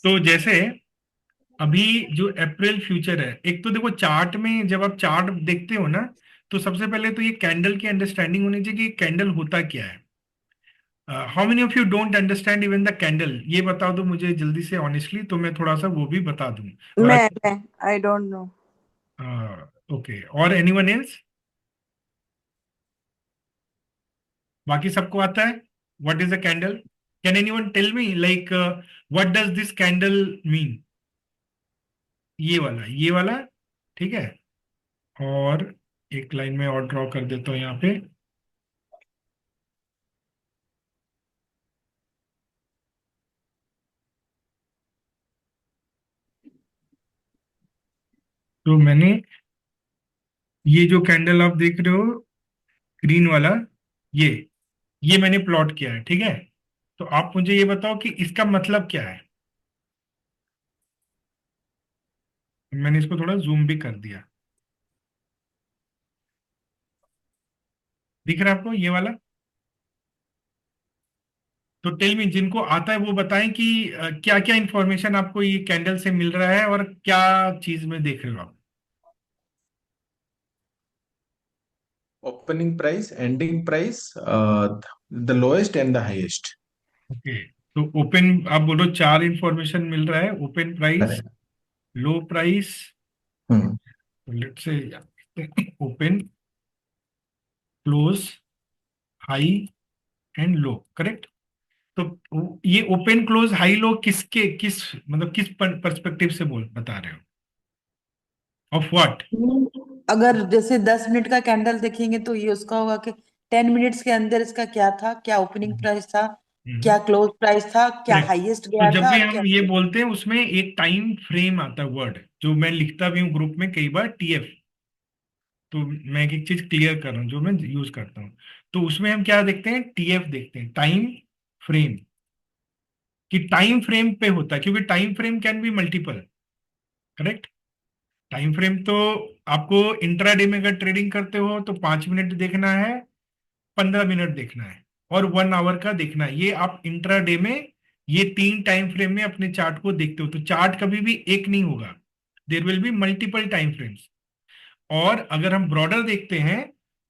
तो जैसे अभी जो अप्रैल फ्यूचर है, एक तो देखो चार्ट में, जब आप चार्ट देखते हो ना, तो सबसे पहले तो ये कैंडल की अंडरस्टैंडिंग होनी चाहिए कि कैंडल होता क्या है। How many of you don't understand even the candle, ये बता दो मुझे जल्दी से ऑनेस्टली, तो मैं थोड़ा सा वो भी बता दूं। और मैं आई डोंट नो। ओके, और एनीवन एल्स? बाकी सबको आता है? What is a candle? Can anyone tell me like what does this candle mean? ये वाला, ठीक है। और एक लाइन में और ड्रॉ कर देता हूँ यहाँ पे। तो मैंने ये जो कैंडल आप देख रहे हो, ग्रीन वाला, ये ये मैंने प्लॉट किया है, ठीक है। तो आप मुझे ये बताओ कि इसका मतलब क्या है। मैंने इसको थोड़ा जूम भी कर दिया। दिख रहा है आपको ये वाला? तो टेल मी, जिनको आता है वो बताएं कि क्या क्या इंफॉर्मेशन आपको ये कैंडल से मिल रहा है और क्या चीज में देख रहे हो आप। Opening price, ending price, the lowest and the highest. Okay, तो ओपन, आप बोलो चार इंफॉर्मेशन मिल रहा है: open price, Correct. Low price, Hmm. Let's say open, close, high and low, correct. तो ये ओपन क्लोज हाई लो किसके, किस मतलब किस पर्सपेक्टिव से बोल बता रहे हो? Of what? अगर जैसे 10 मिनट का कैंडल देखेंगे तो ये उसका होगा कि 10 मिनट्स के अंदर इसका क्या था, क्या ओपनिंग प्राइस था, क्या क्लोज प्राइस था, क्या करेक्ट। हाईएस्ट तो गया जब था भी और क्या। हम ये बोलते हैं उसमें एक टाइम फ्रेम आता है, वर्ड जो मैं लिखता भी हूँ ग्रुप में कई बार, टीएफ। तो मैं एक एक चीज क्लियर कर रहा हूँ जो मैं यूज करता हूँ। तो उसमें हम क्या देखते हैं, टीएफ देखते हैं, टाइम फ्रेम। कि टाइम फ्रेम पे होता है, क्योंकि time frame can be multiple, correct. Time frame तो आपको इंट्राडे में अगर ट्रेडिंग करते हो तो 5 मिनट देखना है, 15 मिनट देखना है, और 1 आवर का देखना है। ये आप इंट्राडे में ये तीन टाइम फ्रेम में अपने चार्ट को देखते हो, तो चार्ट कभी भी एक नहीं होगा, there will be multiple time frames. और अगर हम ब्रॉडर देखते हैं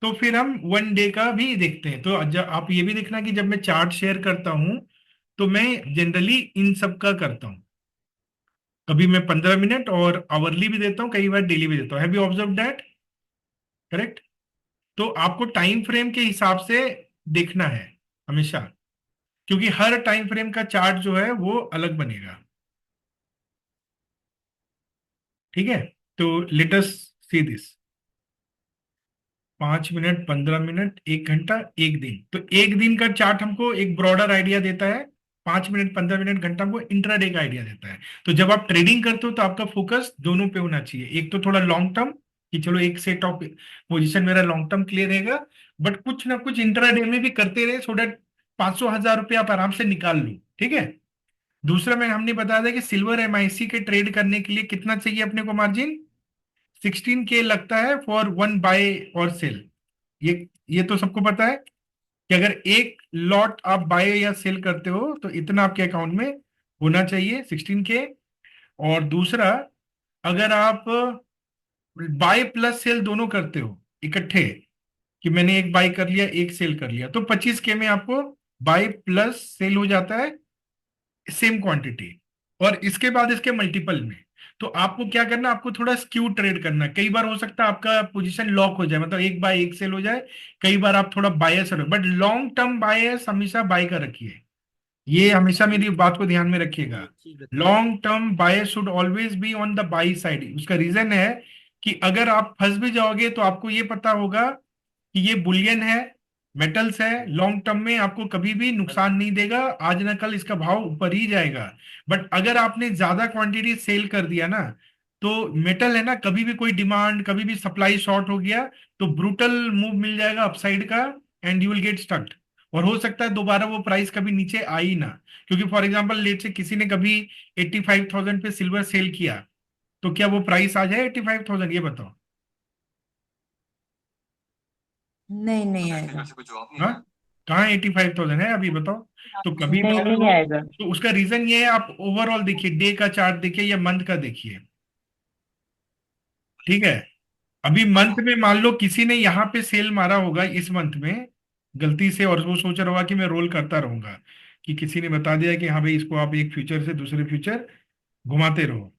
तो फिर हम 1 डे का भी देखते हैं। तो जब आप ये भी देखना कि जब मैं चार्ट शेयर करता हूं तो मैं जनरली इन सब का करता हूं। कभी मैं 15 मिनट और आवरली भी देता हूँ, कई बार डेली भी देता हूँ। Have you observe that? Correct. तो आपको टाइम फ्रेम के हिसाब से देखना है हमेशा, क्योंकि हर टाइम फ्रेम का चार्ट जो है वो अलग बनेगा, ठीक है। तो let us see this: 5 minute, 15 minute, 1 घंटा, एक दिन। तो एक दिन का चार्ट हमको एक ब्रॉडर आइडिया देता है, 5 मिनट, 15 मिनट, घंटा हमको इंट्राडे का आइडिया देता है। तो जब आप ट्रेडिंग करते हो तो आपका फोकस दोनों पे होना चाहिए, एक तो थोड़ा लॉन्ग टर्म कि चलो एक सेट ऑफ पोजीशन मेरा लॉन्ग टर्म क्लियर रहेगा, बट कुछ ना कुछ इंट्राडे में भी करते रहे, सो डेट 500 1000 रुपये आप आराम से निकाल लो, ठीक है। दूसरा मैं हमने बताया था कि सिल्वर एमआईसी के ट्रेड करने के लिए कितना चाहिए अपने को मार्जिन? 16K लगता है फॉर वन बाय और सेल। ये तो सबको पता है कि अगर एक लॉट आप बाय या सेल करते हो तो इतना आपके अकाउंट में होना चाहिए, 16K। और दूसरा, अगर आप बाय प्लस सेल दोनों करते हो इकट्ठे, कि मैंने एक बाय कर लिया एक सेल कर लिया, तो 25K में आपको बाय प्लस सेल हो जाता है, सेम क्वांटिटी। और इसके बाद इसके मल्टीपल में। तो आपको क्या करना, आपको थोड़ा स्क्यू ट्रेड करना। कई बार हो सकता है आपका पोजीशन लॉक हो जाए, मतलब एक बाय एक सेल हो जाए। कई बार आप थोड़ा बायस हो, बट लॉन्ग टर्म बायस हमेशा बाय का रखिए। ये हमेशा मेरी बात को ध्यान में रखिएगा। एक चीज बताइए। Long term bias should always be on the by side. उसका रीजन है कि अगर आप फंस भी जाओगे तो आपको ये पता होगा कि ये बुलियन है, मेटल्स है, लॉन्ग टर्म में आपको कभी भी नुकसान नहीं देगा, आज ना कल इसका भाव ऊपर ही जाएगा। बट अगर आपने ज्यादा क्वांटिटी सेल कर दिया ना, तो मेटल है ना, कभी भी कोई डिमांड, कभी भी सप्लाई शॉर्ट हो गया तो ब्रूटल मूव मिल जाएगा अपसाइड का, एंड यू विल गेट स्टक्ड। और हो सकता है दोबारा वो प्राइस कभी नीचे आई ना, क्योंकि फॉर एग्जांपल लेट से किसी ने कभी 85,000 पे सिल्वर सेल किया, तो क्या वो प्राइस आ जाए 85,000? ये बताओ। नहीं नहीं आएगा। हाँ? कहाँ 85,000 है अभी बताओ। तो कभी नहीं मान नहीं लो, आएगा। तो उसका रीजन ये है, आप ओवरऑल देखिए, डे का चार्ट देखिए या मंथ का देखिए, ठीक है। अभी मंथ में मान लो किसी ने यहाँ पे सेल मारा होगा इस मंथ में गलती से, और वो सोच रहा होगा कि मैं रोल करता रहूंगा, कि किसी ने बता दिया कि हाँ भाई इसको आप एक फ्यूचर से दूसरे फ्यूचर घुमाते रहो।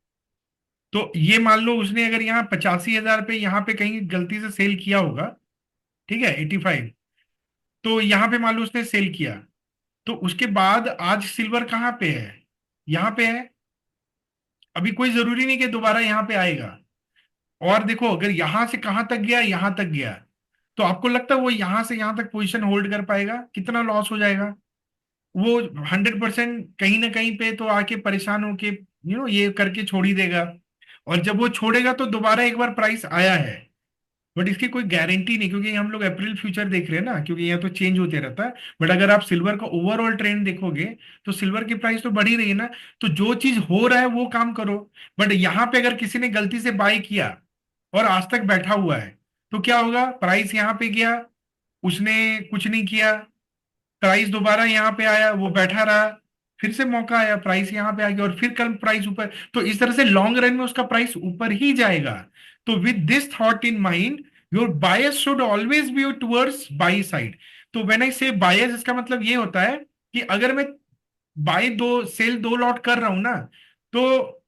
तो ये मान लो उसने अगर यहाँ 85,000 पे यहाँ पे कहीं गलती से सेल किया होगा, ठीक है, 85, तो यहाँ पे मान लो उसने सेल किया, तो उसके बाद आज सिल्वर कहाँ पे है, यहाँ पे है। अभी कोई जरूरी नहीं कि दोबारा यहाँ पे आएगा। और देखो अगर यहां से कहां तक गया, यहां तक गया, तो आपको लगता है वो यहां से यहां तक पोजीशन होल्ड कर पाएगा? कितना लॉस हो जाएगा वो। 100% कहीं ना कहीं पे तो आके परेशान होके ये करके छोड़ ही देगा। और जब वो छोड़ेगा तो दोबारा एक बार प्राइस आया है, बट इसकी कोई गारंटी नहीं, क्योंकि हम लोग अप्रैल फ्यूचर देख रहे हैं ना, क्योंकि यहाँ तो चेंज होते रहता है। बट अगर आप सिल्वर का ओवरऑल ट्रेंड देखोगे तो सिल्वर की प्राइस तो बढ़ ही रही है ना। तो जो चीज हो रहा है वो काम करो। बट यहाँ पे अगर किसी ने गलती से बाय किया और आज तक बैठा हुआ है, तो क्या होगा, प्राइस यहाँ पे गया, उसने कुछ नहीं किया, प्राइस दोबारा यहाँ पे आया, वो बैठा रहा, फिर से मौका आया, प्राइस यहाँ पे आ गया, और फिर कल प्राइस ऊपर, तो इस तरह से लॉन्ग रन में उसका प्राइस ऊपर ही जाएगा। तो with this thought in mind, your bias should always be towards by side. तो व्हेन आई से बायस, इसका मतलब ये होता है कि अगर मैं बाय दो सेल दो लॉट कर रहा हूं ना, तो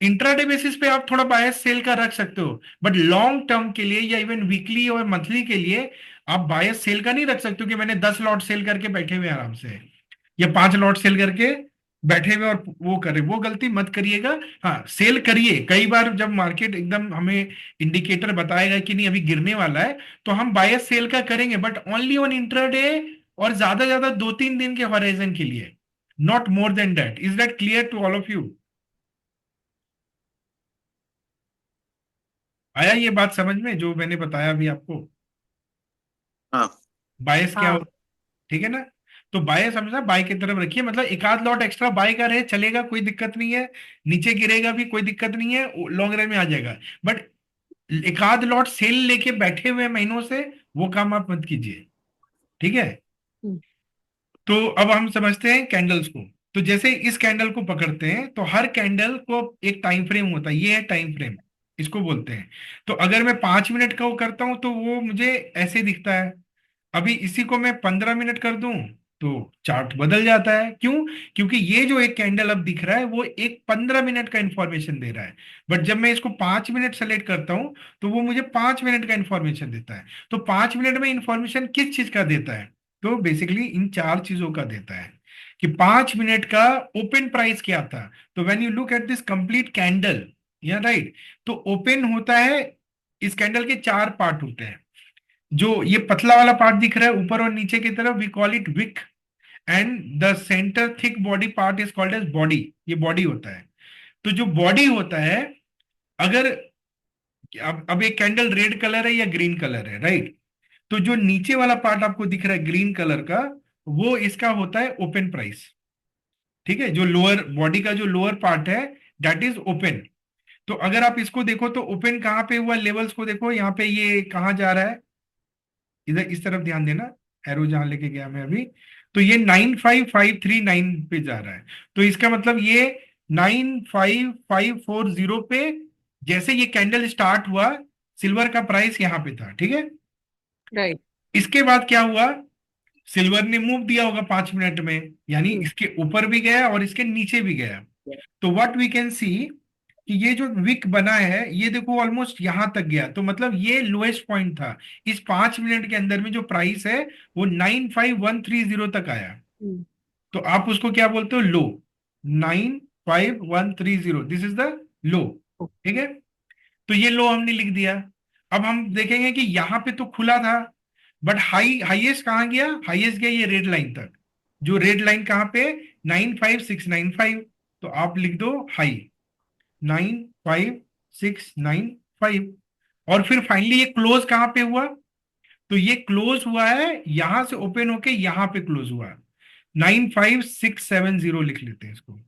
इंट्राडे बेसिस पे आप थोड़ा बायस सेल का रख सकते हो, बट लॉन्ग टर्म के लिए या इवन वीकली और मंथली के लिए आप बायस सेल का नहीं रख सकते हो कि मैंने 10 लॉट सेल करके बैठे हुए हैं आराम से, या 5 लॉट सेल करके बैठे हुए और वो करे, वो गलती मत करिएगा। हाँ, सेल करिए कई बार जब मार्केट एकदम हमें इंडिकेटर बताएगा कि नहीं अभी गिरने वाला है, तो हम बायस सेल का करेंगे, बट ओनली ऑन इंट्राडे, और ज्यादा 2-3 दिन के हॉराइजन के लिए, not more than that. Is that clear to all of you? आया ये बात समझ में जो मैंने बताया अभी आपको? हाँ। बायस क्या हो, हाँ। ठीक है ना। तो बाय समझना, बाय की तरफ रखिए, मतलब एक आध लॉट एक्स्ट्रा बाय का रहे चलेगा, कोई दिक्कत नहीं है। नीचे गिरेगा भी कोई दिक्कत नहीं है, लॉन्ग रन में आ जाएगा। बट एक आध लॉट सेल लेके बैठे हुए महीनों से वो काम आप मत कीजिए, ठीक है। हम्म। तो अब हम समझते हैं कैंडल्स को। तो जैसे इस कैंडल को पकड़ते हैं तो हर कैंडल को एक टाइम फ्रेम होता है, ये है टाइम फ्रेम, इसको बोलते हैं। तो अगर मैं 5 मिनट का वो करता हूं तो वो मुझे ऐसे दिखता है। अभी इसी को मैं 15 मिनट कर दूं तो चार्ट बदल जाता है। क्यों? क्योंकि ये जो एक कैंडल अब दिख रहा है वो एक 15 मिनट का इंफॉर्मेशन दे रहा है। बट जब मैं इसको 5 मिनट सेलेक्ट करता हूं तो वो मुझे 5 मिनट का इंफॉर्मेशन देता है। तो 5 मिनट में इंफॉर्मेशन किस चीज का देता है? तो बेसिकली इन 4 चीजों का देता है, कि 5 मिनट का ओपन प्राइस क्या था। तो when you look at this complete candle, या राइट, तो ओपन होता है, इस कैंडल के 4 पार्ट होते हैं। जो ये पतला वाला पार्ट दिख रहा है ऊपर और नीचे की तरफ, we call it wick, and the centre thick body part is called as body, ये बॉडी होता है। तो जो बॉडी होता है, अगर अब एक कैंडल रेड कलर है या ग्रीन कलर है, राइट, तो जो नीचे वाला पार्ट आपको दिख रहा है ग्रीन कलर का, वो इसका होता है ओपन प्राइस, ठीक है। जो लोअर बॉडी का जो लोअर पार्ट है, दैट इज ओपन। तो अगर आप इसको देखो तो ओपन कहाँ पे हुआ, लेवल्स को देखो, यहाँ पे ये कहाँ जा रहा है, इधर इस तरफ ध्यान देना, एरो जहां लेके गया मैं अभी, तो ये 95539 पे जा रहा है। तो इसका मतलब ये 95540 पे, जैसे ये कैंडल स्टार्ट हुआ, सिल्वर का प्राइस यहाँ पे था, ठीक है। राइट। इसके बाद क्या हुआ, सिल्वर ने मूव दिया होगा 5 मिनट में, यानी इसके ऊपर भी गया और इसके नीचे भी गया। तो व्हाट वी कैन सी कि ये जो विक बना है, ये देखो ऑलमोस्ट यहां तक गया, तो मतलब ये लोएस्ट पॉइंट था। इस 5 मिनट के अंदर में जो प्राइस है वो 95130 तक आया। तो आप उसको क्या बोलते हो, लो। 95130, दिस इज द लो, ठीक है। तो ये लो हमने लिख दिया। अब हम देखेंगे कि यहां पे तो खुला था, बट हाईएस्ट कहाँ गया, हाईएस्ट गया ये रेड लाइन तक। जो रेड लाइन कहाँ पे, 95695। तो आप लिख दो हाई 95695। और फिर फाइनली ये क्लोज कहां पे हुआ, तो ये क्लोज हुआ है यहां से ओपन होके यहां पे क्लोज हुआ, 95670 लिख लेते हैं इसको,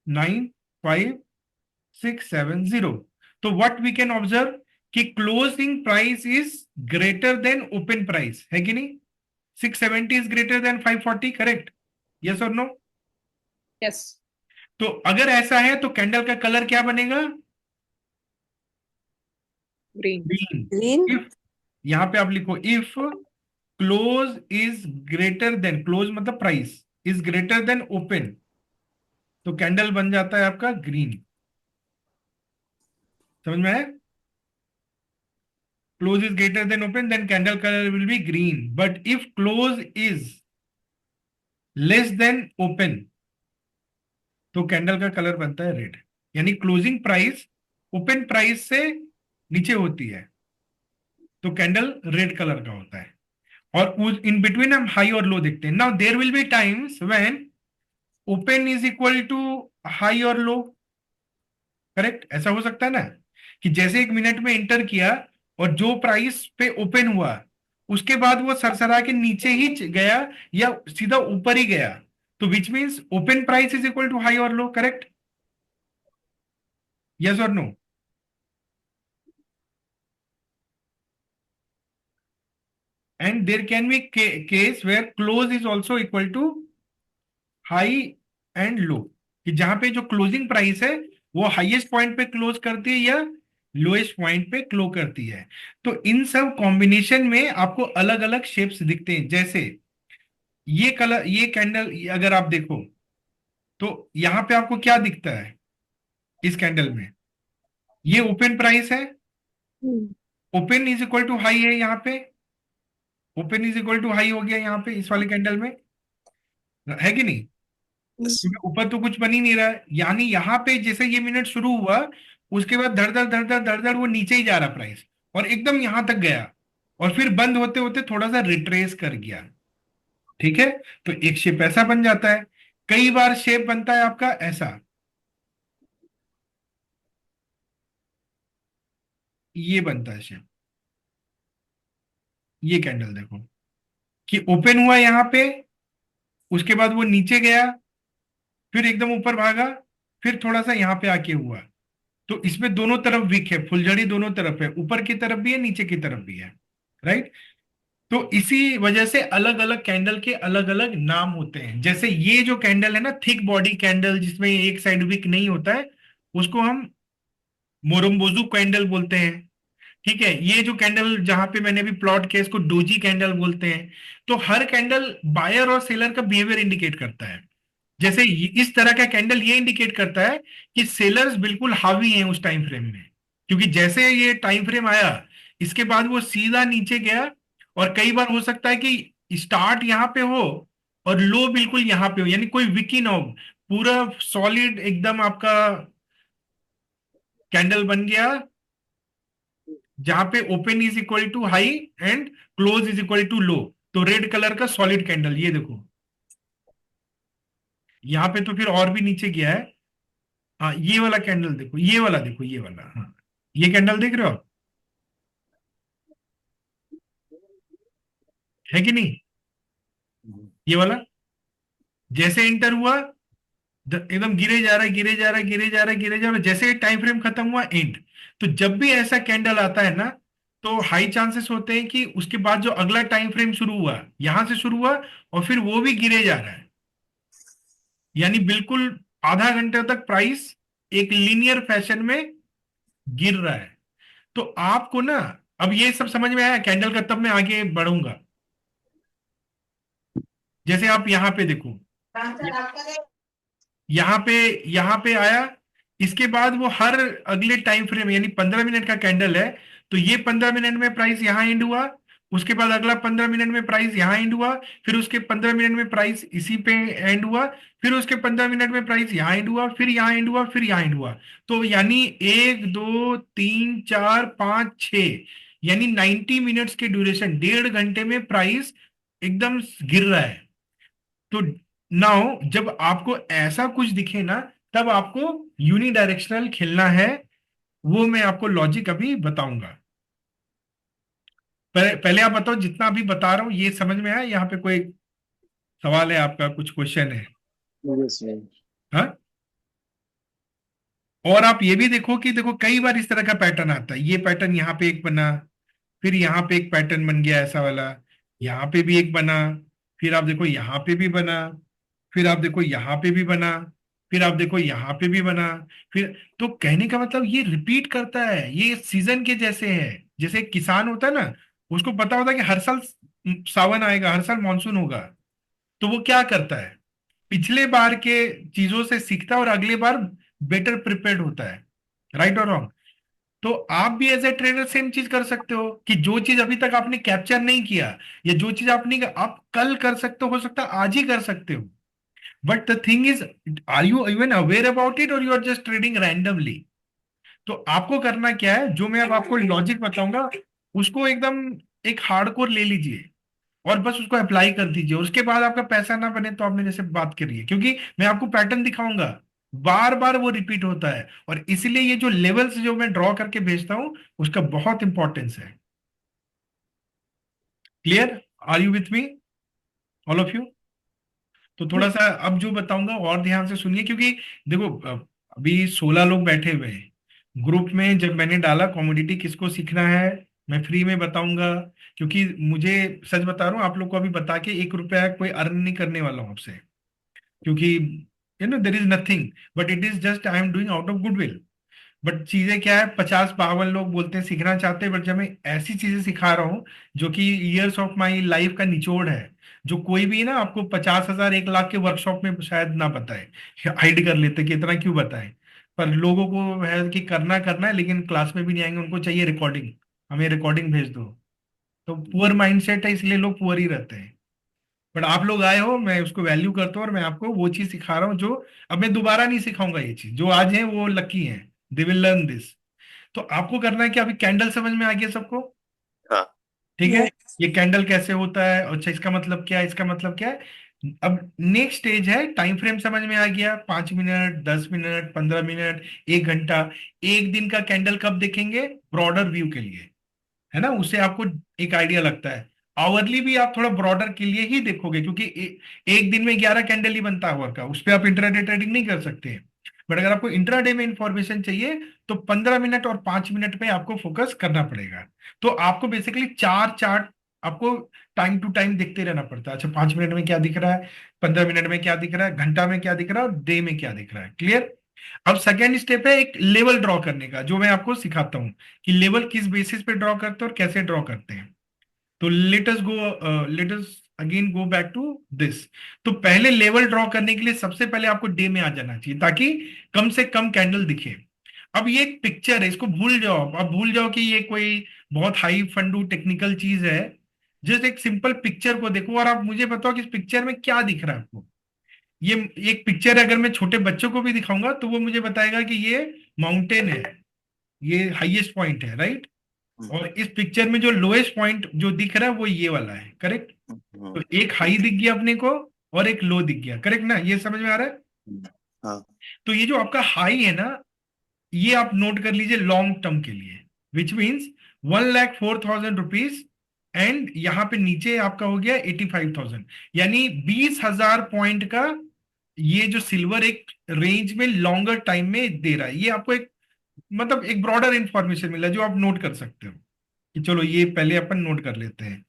95670। तो व्हाट वी कैन ऑब्जर्व कि closing price is greater than open price, है कि नहीं? 670 is greater then 540, correct? Yes और नो? यस। तो अगर ऐसा है तो कैंडल का कलर क्या बनेगा? ग्रीन। ग्रीन। ग्रीन। इफ, यहां पे आप लिखो if close is greater than, close मतलब price, is greater than open, तो कैंडल बन जाता है आपका ग्रीन। समझ में आया? Close is greater than open, then candle colour will be green, but if close is less than open, तो कैंडल का कलर बनता है रेड। यानी क्लोजिंग प्राइस ओपन प्राइस से नीचे होती है तो कैंडल रेड कलर का होता है, और इन बिटवीन हम हाई और लो देखते हैं। Now there will be times when open is equal to high और लो, करेक्ट? ऐसा हो सकता है ना कि जैसे 1 मिनट में इंटर किया और जो प्राइस पे ओपन हुआ उसके बाद वो सरसरा के नीचे ही गया या सीधा ऊपर ही गया, तो which means open price is equal to high और लो, करेक्ट? यस और no? And there can be case where close is also equal to high and low, कि जहां पे जो क्लोजिंग प्राइस है वो हाईएस्ट पॉइंट पे क्लोज करती है या लोएस्ट पॉइंट पे क्लो करती है। तो इन सब कॉम्बिनेशन में आपको अलग अलग शेप्स दिखते हैं। जैसे ये कलर, ये कैंडल अगर आप देखो तो यहां पे आपको क्या दिखता है इस कैंडल में? ये ओपन प्राइस है, open is equal to high है, यहाँ पे open is equal to high हो गया यहाँ पे इस वाले कैंडल में, है कि नहीं? क्योंकि ऊपर तो कुछ बन ही नहीं रहा है, यानी यहाँ पे जैसे ये मिनट शुरू हुआ उसके बाद धड़ धड़ धड़ धड़ धड़ धड़ वो नीचे ही जा रहा प्राइस, और एकदम यहां तक गया और फिर बंद होते होते थोड़ा सा रिट्रेस कर गया। ठीक है, तो एक शेप ऐसा बन जाता है। कई बार शेप बनता है आपका ऐसा, ये बनता है शेप। ये कैंडल देखो कि ओपन हुआ यहां पे, उसके बाद वो नीचे गया, फिर एकदम ऊपर भागा, फिर थोड़ा सा यहां पे आके हुआ। तो इसमें दोनों तरफ विक है, फुलझड़ी दोनों तरफ है, ऊपर की तरफ भी है नीचे की तरफ भी है, राइट? तो इसी वजह से अलग अलग कैंडल के अलग अलग नाम होते हैं। जैसे ये जो कैंडल है ना, थिक बॉडी कैंडल जिसमें एक साइड विक नहीं होता है, उसको हम मोरम्बोजू कैंडल बोलते हैं। ठीक है, ये जो कैंडल जहां पे मैंने अभी प्लॉट किया इसको डोजी कैंडल बोलते हैं। तो हर कैंडल बायर और सेलर का बिहेवियर इंडिकेट करता है। जैसे इस तरह का कैंडल ये इंडिकेट करता है कि सेलर्स बिल्कुल हावी हैं उस टाइम फ्रेम में, क्योंकि जैसे ये टाइम फ्रेम आया इसके बाद वो सीधा नीचे गया, और कई बार हो सकता है कि स्टार्ट यहां पे हो और लो बिल्कुल यहां पे हो, यानी कोई विकी ना हो, पूरा सॉलिड एकदम आपका कैंडल बन गया जहां पे open is equal to high and close is equal to low, तो रेड कलर का सॉलिड कैंडल। ये देखो यहां पे तो फिर और भी नीचे गया है। हाँ, ये वाला कैंडल देखो, ये वाला देखो, ये वाला, हाँ ये कैंडल देख रहे हो आप? है कि नहीं? ये वाला जैसे इंटर हुआ एकदम गिरे जा रहा है, गिरे जा रहा है, गिरे जा रहा है, गिरे जा रहा है, जैसे टाइम फ्रेम खत्म हुआ एंड। तो जब भी ऐसा कैंडल आता है ना, तो हाई चांसेस होते हैं कि उसके बाद जो अगला टाइम फ्रेम शुरू हुआ यहां से शुरू हुआ और फिर वो भी गिरे जा रहा है, यानी बिल्कुल आधा घंटे तक प्राइस एक लीनियर फैशन में गिर रहा है। तो आपको ना अब ये सब समझ में आया कैंडल का, तब मैं आगे बढ़ूंगा। जैसे आप यहां पे देखो, यहां पे यहां पे आया, इसके बाद वो हर अगले टाइम फ्रेम यानी 15 मिनट का कैंडल है, तो ये 15 मिनट में प्राइस यहां एंड हुआ, उसके बाद अगला 15 मिनट में प्राइस यहां एंड हुआ, फिर उसके 15 मिनट में प्राइस इसी पे एंड हुआ, फिर उसके 15 मिनट में प्राइस यहां एंड हुआ, फिर यहां एंड हुआ, फिर यहां एंड हुआ। तो यानी 1 2 3 4 5 6, यानी 90 मिनट्स के ड्यूरेशन, 1.5 घंटे में प्राइस एकदम गिर रहा है। तो नाउ जब आपको ऐसा कुछ दिखे ना, तब आपको यूनिडायरेक्शनल खेलना है। वो मैं आपको लॉजिक अभी बताऊंगा। पहले आप बताओ, जितना अभी बता रहा हूं ये समझ में आया? यहाँ पे कोई सवाल है आपका, कुछ क्वेश्चन है? हाँ, और आप ये भी देखो कि देखो कई बार इस तरह का पैटर्न आता है, ये पैटर्न यहाँ पे एक बना, फिर यहाँ पे एक पैटर्न बन गया ऐसा वाला, यहाँ पे भी एक बना, फिर आप देखो यहाँ पे भी बना, फिर आप देखो यहाँ पे भी बना, फिर आप देखो यहाँ पे भी बना, फिर। तो कहने का मतलब ये रिपीट करता है, ये सीजन के जैसे है। जैसे एक किसान होता है ना, उसको पता होता है कि हर साल सावन आएगा, हर साल मानसून होगा। तो वो क्या करता है, पिछले बार के चीजों से सीखता है और अगले बार बेटर प्रिपेयर्ड होता है। राइट और रॉन्ग? तो आप भी एज ए ट्रेडर सेम चीज कर सकते हो कि जो चीज अभी तक आपने कैप्चर नहीं किया, या जो चीज आप कल कर सकते हो सकता है आज ही कर सकते हो। But the thing is, are you even aware about it और you are just trading randomly? तो आपको करना क्या है, जो मैं अब आपको लॉजिक बताऊंगा, उसको एकदम एक हार्डकोर ले लीजिए और बस उसको अप्लाई कर दीजिए। उसके बाद आपका पैसा ना बने तो आपने जैसे बात करी है, क्योंकि मैं आपको पैटर्न दिखाऊंगा, बार बार वो रिपीट होता है। और इसलिए ये जो लेवल्स जो मैं ड्रॉ करके भेजता हूं, उसका बहुत इंपॉर्टेंस है। Clear? Are you with me all of you? तो थोड़ा सा अब जो बताऊंगा और ध्यान से सुनिए, क्योंकि देखो अभी 16 लोग बैठे हुए हैं ग्रुप में। जब मैंने डाला कॉमोडिटी किसको सीखना है, मैं फ्री में बताऊंगा, क्योंकि मुझे सच बता रहा हूँ, आप लोग को अभी बता के 1 रुपया कोई अर्न नहीं करने वाला हूँ आपसे, क्योंकि there is nothing, but it is just I am doing out of goodwill. But चीजें क्या है, 50-52 लोग बोलते हैं सीखना चाहते हैं, बट जब मैं ऐसी चीजें सिखा रहा हूँ जो कि ईयर्स ऑफ माई लाइफ का निचोड़ है, जो कोई भी ना आपको 50,000 1 लाख के वर्कशॉप में शायद ना बताए, हाइड कर लेते कि इतना क्यों बताए। पर लोगों को है कि करना करना है, लेकिन क्लास में भी नहीं आएंगे, उनको चाहिए रिकॉर्डिंग, हमें रिकॉर्डिंग भेज दो। तो पुअर माइंडसेट है, इसलिए लोग पुअर ही रहते हैं। बट आप लोग आए हो, मैं उसको वैल्यू करता हूँ और मैं आपको वो चीज सिखा रहा हूँ जो अब मैं दोबारा नहीं सिखाऊंगा। ये चीज जो आज है वो लकी है, दे विल लर्न दिस। तो आपको करना है कि अभी कैंडल समझ में आ गया सबको? हाँ। ठीक है। Yes. ये कैंडल कैसे होता है, अच्छा इसका मतलब क्या है, इसका मतलब क्या है। अब नेक्स्ट स्टेज है, टाइम फ्रेम समझ में आ गया, 5 मिनट, 10 मिनट, 15 मिनट, 1 घंटा। एक दिन का कैंडल कब देखेंगे? ब्रॉडर व्यू के लिए, है ना, उससे आपको एक आइडिया लगता है। आवरली भी आप थोड़ा ब्रॉडर के लिए ही देखोगे, क्योंकि एक दिन में 11 कैंडल ही बनता है आवर का, उस पर आप इंट्राडे ट्रेडिंग नहीं कर सकते। बट अगर आपको इंट्राडे में इंफॉर्मेशन चाहिए, तो 15 मिनट और 5 मिनट पे आपको फोकस करना पड़ेगा। तो आपको बेसिकली 4 चार्ट आपको टाइम टू टाइम देखते रहना पड़ता है। अच्छा, 5 मिनट में क्या दिख रहा है, 15 मिनट में क्या दिख रहा है, घंटा में क्या दिख रहा है, और डे में क्या दिख रहा है। क्लियर? अब सेकेंड स्टेप है एक लेवल ड्रॉ करने का, जो मैं आपको सिखाता हूं कि लेवल किस बेसिस पे ड्रॉ करते हैं और कैसे ड्रॉ करते हैं। तो let us again go back to this. तो पहले लेवल ड्रॉ करने के लिए सबसे पहले आपको डे में आ जाना चाहिए, ताकि कम से कम कैंडल दिखे। अब ये एक पिक्चर है, इसको भूल जाओ, अब भूल जाओ कि ये कोई बहुत हाई फंडू टेक्निकल चीज है। जस्ट एक सिंपल पिक्चर को देखो और आप मुझे बताओ कि इस पिक्चर में क्या दिख रहा है आपको। ये एक पिक्चर है, अगर मैं छोटे बच्चों को भी दिखाऊंगा तो वो मुझे बताएगा कि ये माउंटेन है, ये हाईएस्ट पॉइंट है, राइट। और इस पिक्चर में जो लोएस्ट पॉइंट जो दिख रहा है वो ये वाला है, करेक्ट। तो एक हाई दिख गया अपने को और एक लो दिख गया, करेक्ट ना, ये समझ में आ रहा है। हाँ। तो ये जो आपका हाई है ना, ये आप नोट कर लीजिए लॉन्ग टर्म के लिए, विच मीन्स 1,04,000 रुपीज। एंड यहाँ पे नीचे आपका हो गया 85,000, यानी 20,000 पॉइंट का ये जो सिल्वर एक रेंज में लॉन्गर टाइम में दे रहा है। ये आपको एक मतलब एक ब्रॉडर इंफॉर्मेशन मिला जो आप नोट कर सकते हो। कि चलो ये पहले अपन नोट कर लेते हैं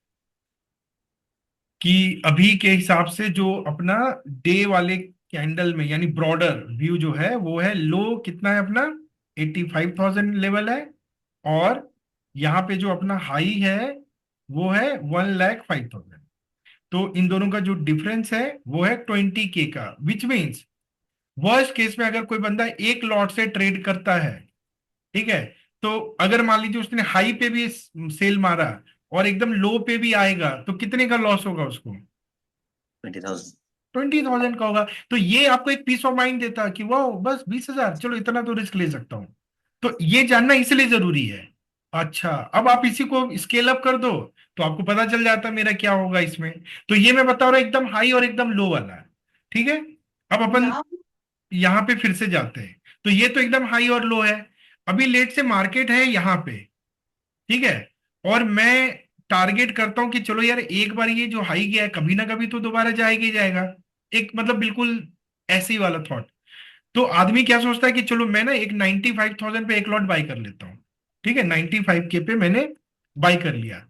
कि अभी के हिसाब से जो अपना डे वाले कैंडल में, यानी ब्रॉडर व्यू जो है वो है, लो कितना है अपना, 85,000 लेवल है। और यहाँ पे जो अपना हाई है वो है 1,05,000। तो इन दोनों का जो डिफरेंस है वो है 20K का, विच मीन्स वर्स्ट केस में अगर कोई बंदा एक लॉट से ट्रेड करता है, ठीक है, तो अगर मान लीजिए उसने हाई पे भी सेल मारा और एकदम लो पे भी आएगा, तो कितने का लॉस होगा उसको? 20,000। 20,000 का होगा। तो ये आपको एक पीस ऑफ माइंड देता है कि वाह, बस 20,000, चलो इतना तो रिस्क ले सकता हूं। तो ये जानना इसलिए जरूरी है। अच्छा, अब आप इसी को स्केल अप कर दो तो आपको पता चल जाता है मेरा क्या होगा इसमें। तो ये मैं बता रहा हूं एकदम हाई और एकदम लो वाला, ठीक है। अब अपन यहाँ पे फिर से जाते हैं, तो ये तो एकदम हाई और लो है। अभी लेट से मार्केट है यहाँ पे, ठीक है, और मैं टारगेट करता हूं कि चलो यार एक बार ये जो हाई गया है कभी ना कभी तो दोबारा जाएगा ही जाएगा, एक मतलब बिल्कुल ऐसे ही वाला थॉट। तो आदमी क्या सोचता है कि चलो मैं ना एक 95,000 पे एक लॉट बाई कर लेता हूँ, ठीक है, 95K पे मैंने बाई कर लिया।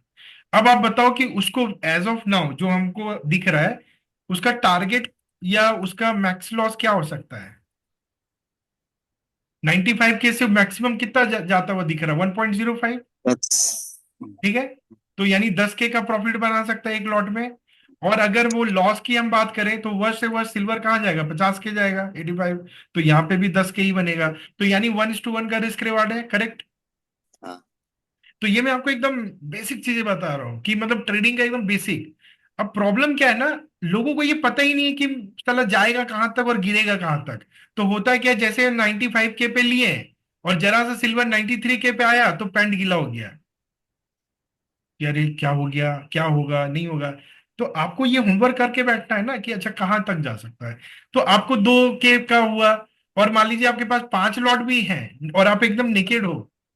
अब आप बताओ कि उसको एज ऑफ नाउ जो हमको दिख रहा है उसका टारगेट या उसका मैक्स लॉस क्या हो सकता है? 95 के से मैक्सिमम कितना जाता हुआ दिख रहा है? 1.05। That's ठीक है, तो यानी 10K का प्रॉफिट बना सकता है एक लॉट में। और अगर वो लॉस की हम बात करें तो वर्ष से वर्ष सिल्वर कहाँ जाएगा? 50K जाएगा, 85। तो यहाँ पे भी 10K ही बनेगा। तो यानी 1:1 का रिस्क रिवार्ड है, करेक्ट? हाँ। तो ये मैं आपको एकदम बेसिक चीजें बता रहा हूँ कि मतलब ट्रेडिंग का एकदम बेसिक। अब प्रॉब्लम क्या है ना, लोगों को ये पता ही नहीं है कि साला जाएगा कहां तक और गिरेगा कहां तक। तो होता है क्या, जैसे 95K पे लिए और जरा सा सिल्वर 93K पे आया तो पैंट गीला हो गया कि अरे क्या हो गया, क्या होगा, नहीं होगा। तो आपको ये होमवर्क करके बैठना है ना कि अच्छा कहां तक जा सकता है। तो आपको 2K का हुआ और मान लीजिए आपके पास 5 लॉट भी हैं और आप एकदम नेकेड हो,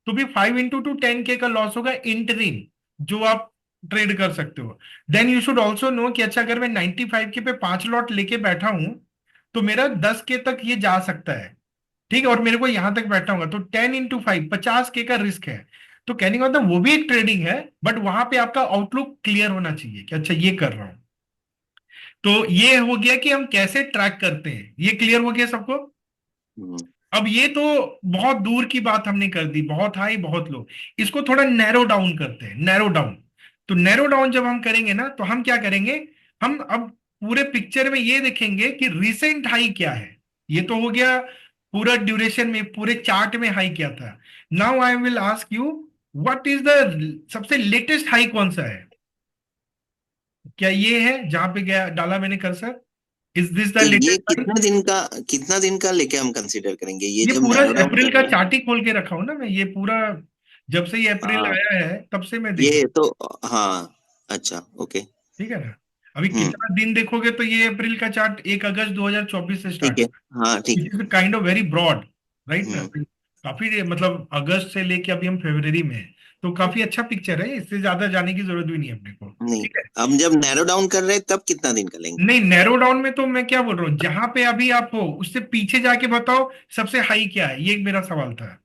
तो भी 5 into 2 10K का लॉस होगा इंटरिम, जो आप ट्रेड कर सकते हो। Then you should also know कि अच्छा अगर मैं 95K पे 5 लॉट लेके बैठा हूं तो मेरा 10K तक ये जा सकता है। ठीक है, और मेरे को यहां तक बैठा होगा तो 10 into 5 50K का रिस्क है। तो कहने का मतलब वो भी एक ट्रेडिंग है, बट वहां पे आपका आउटलुक क्लियर होना चाहिए कि अच्छा ये कर रहा हूं। तो ये हो गया कि हम कैसे ट्रैक करते हैं, ये क्लियर हो गया सबको? हम्म, अब ये तो बहुत दूर की बात हमने कर दी, बहुत हाई बहुत लो। इसको थोड़ा नैरो डाउन करते हैं, नैरो डाउन। तो नैरो डाउन जब हम करेंगे ना तो हम क्या करेंगे, हम अब पूरे पिक्चर में ये देखेंगे कि रिसेंट हाई क्या है। ये तो हो गया पूरा ड्यूरेशन में, पूरे चार्ट में हाई क्या था। Now I will ask you, what is the सबसे लेटेस्ट हाई कौन सा है? क्या ये है जहां पे गया डाला मैंने कर्सर? इज दिस द तो ये लेटेस्ट हाई? कितना दिन का लेके हम कंसीडर करेंगे ये ये जब पूरा नैरो डाउन अप्रैल कर का रहे हैं? चार्ट ही खोल के रखा हूं ना मैं, ये पूरा जब से ये अप्रैल हाँ, आया है तब से मैं देख रहा ये हूं। तो, हाँ, अच्छा, ओके। ठीक है ना? अभी हम्म, कितना दिन देखोगे तो ये अप्रैल का चार्ट 1 अगस्त 2024 से ठीक स्टार्ट है। हुआ, हाँ, ठीक विच है। Is kind of very broad, right ना? हम्म, काफी मतलब अगस्त से लेके अभी हम फरवरी में हैं, तो काफी अच्छा पिक्चर है, इससे ज्यादा जाने की जरूरत भी नहीं है अपने को। नहीं, ठीक है, हम जब नैरो डाउन कर रहे हैं तब कितना दिन का लेंगे? नहीं नैरो डाउन में तो मैं क्या बोल रहा हूँ, जहां पे अभी आप हो उससे पीछे जाके बताओ सबसे हाई क्या है, ये मेरा सवाल था।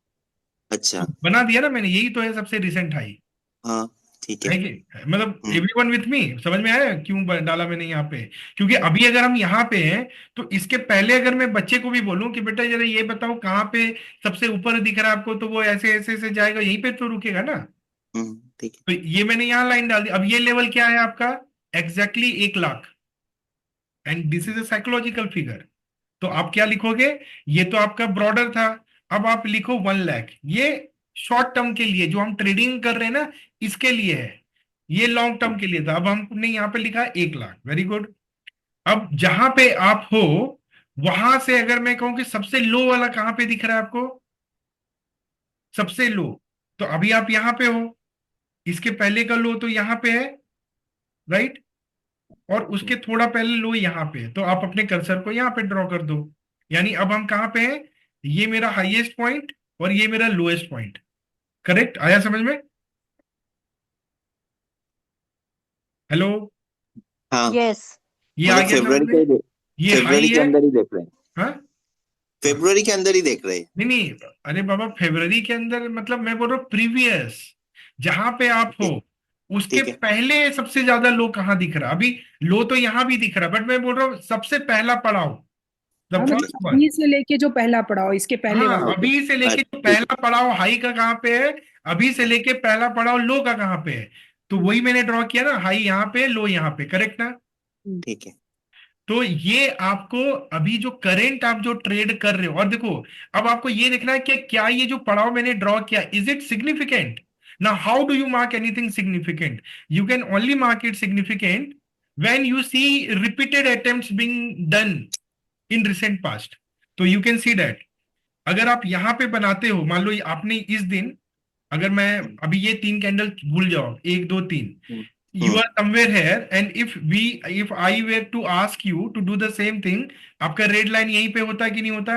अच्छा। बना दिया ना मैंने, यही तो है सबसे रिसेंट हाई। हाँ, ठीक है। है कि मतलब हम्म, एवरीवन विथ मी, समझ में आया क्यों डाला मैंने यहाँ पे? क्योंकि अभी अगर हम यहाँ पे हैं तो इसके पहले अगर मैं बच्चे को भी बोलूं कि बेटा जरा ये बताओ कहाँ पे सबसे ऊपर दिख रहा है आपको, तो वो ऐसे ऐसे ऐसे जाएगा, यहीं पे तो रुकेगा ना। ठीक है। तो ये मैंने यहाँ लाइन डाल दी। अब ये लेवल क्या है आपका? Exactly 1 lakh, and this is a psychological figure. तो आप क्या लिखोगे? ये तो आपका ब्रॉडर था, अब आप लिखो 1 लाख। ये शॉर्ट टर्म के लिए जो हम ट्रेडिंग कर रहे हैं ना, इसके लिए है। ये लॉन्ग टर्म के लिए था, अब हमने यहाँ पे लिखा 1 लाख, वेरी गुड। अब जहां पे आप हो वहां से अगर मैं कहूं कि सबसे लो वाला कहां पे दिख रहा है आपको, सबसे लो, तो अभी आप यहां पे हो, इसके पहले का लो तो यहां पे है, राइट? और उसके थोड़ा पहले लो यहाँ पे है, तो आप अपने कर्सर को यहाँ पे ड्रॉ कर दो। यानी अब हम कहाँ पे हैं, ये मेरा हाईएस्ट पॉइंट और ये मेरा लोएस्ट पॉइंट, करेक्ट? आया समझ में? हेलो, हाँ, यस। ये आ मतलब गया समझ में? ये हाई फेब्रुवरी के है। अंदर ही देख रहे हैं। हाँ, फेब्रुवरी के अंदर ही देख रहे हैं। नहीं नहीं, अरे बाबा फरवरी के अंदर मतलब मैं बोल रहा हूँ प्रीवियस, जहां पे आप हो ठीक उसके ठीक है। पहले सबसे ज्यादा लो कहाँ दिख रहा है अभी? लो तो यहां भी दिख रहा है, बट मैं बोल रहा हूँ सबसे पहला पड़ाव, द हाँ ठीक है। फर्स्ट मतलब वन। अभी से लेके जो पहला पड़ाव इसके पहले हाँ, वाला। ओके। अभी से लेके जो ठीक पहला पड़ाव हाई का कहाँ पे है, अभी से लेके पहला पड़ाव लो का कहाँ पे है, तो वही मैंने ड्रॉ किया ना, हाई यहाँ पे लो यहाँ पे, करेक्ट ना? ठीक है। तो ये आपको अभी जो करेंट आप जो ट्रेड कर रहे हो, और देखो अब आपको ये देखना है कि क्या ये जो पड़ाव मैंने ड्रॉ किया इज इट सिग्निफिकेंट? ना how do you mark anything significant? You can only mark it significant when you see repeated attempts being done in recent past. तो यू कैन सी दैट अगर आप यहां पे बनाते हो, मान लो आपने इस दिन, अगर मैं अभी ये 3 कैंडल भूल जाओ, 1 2 3, हम्म, you hmm, are somewhere here and if I were to ask you to do the same thing, आपका रेड लाइन यहीं पे होता है कि नहीं होता?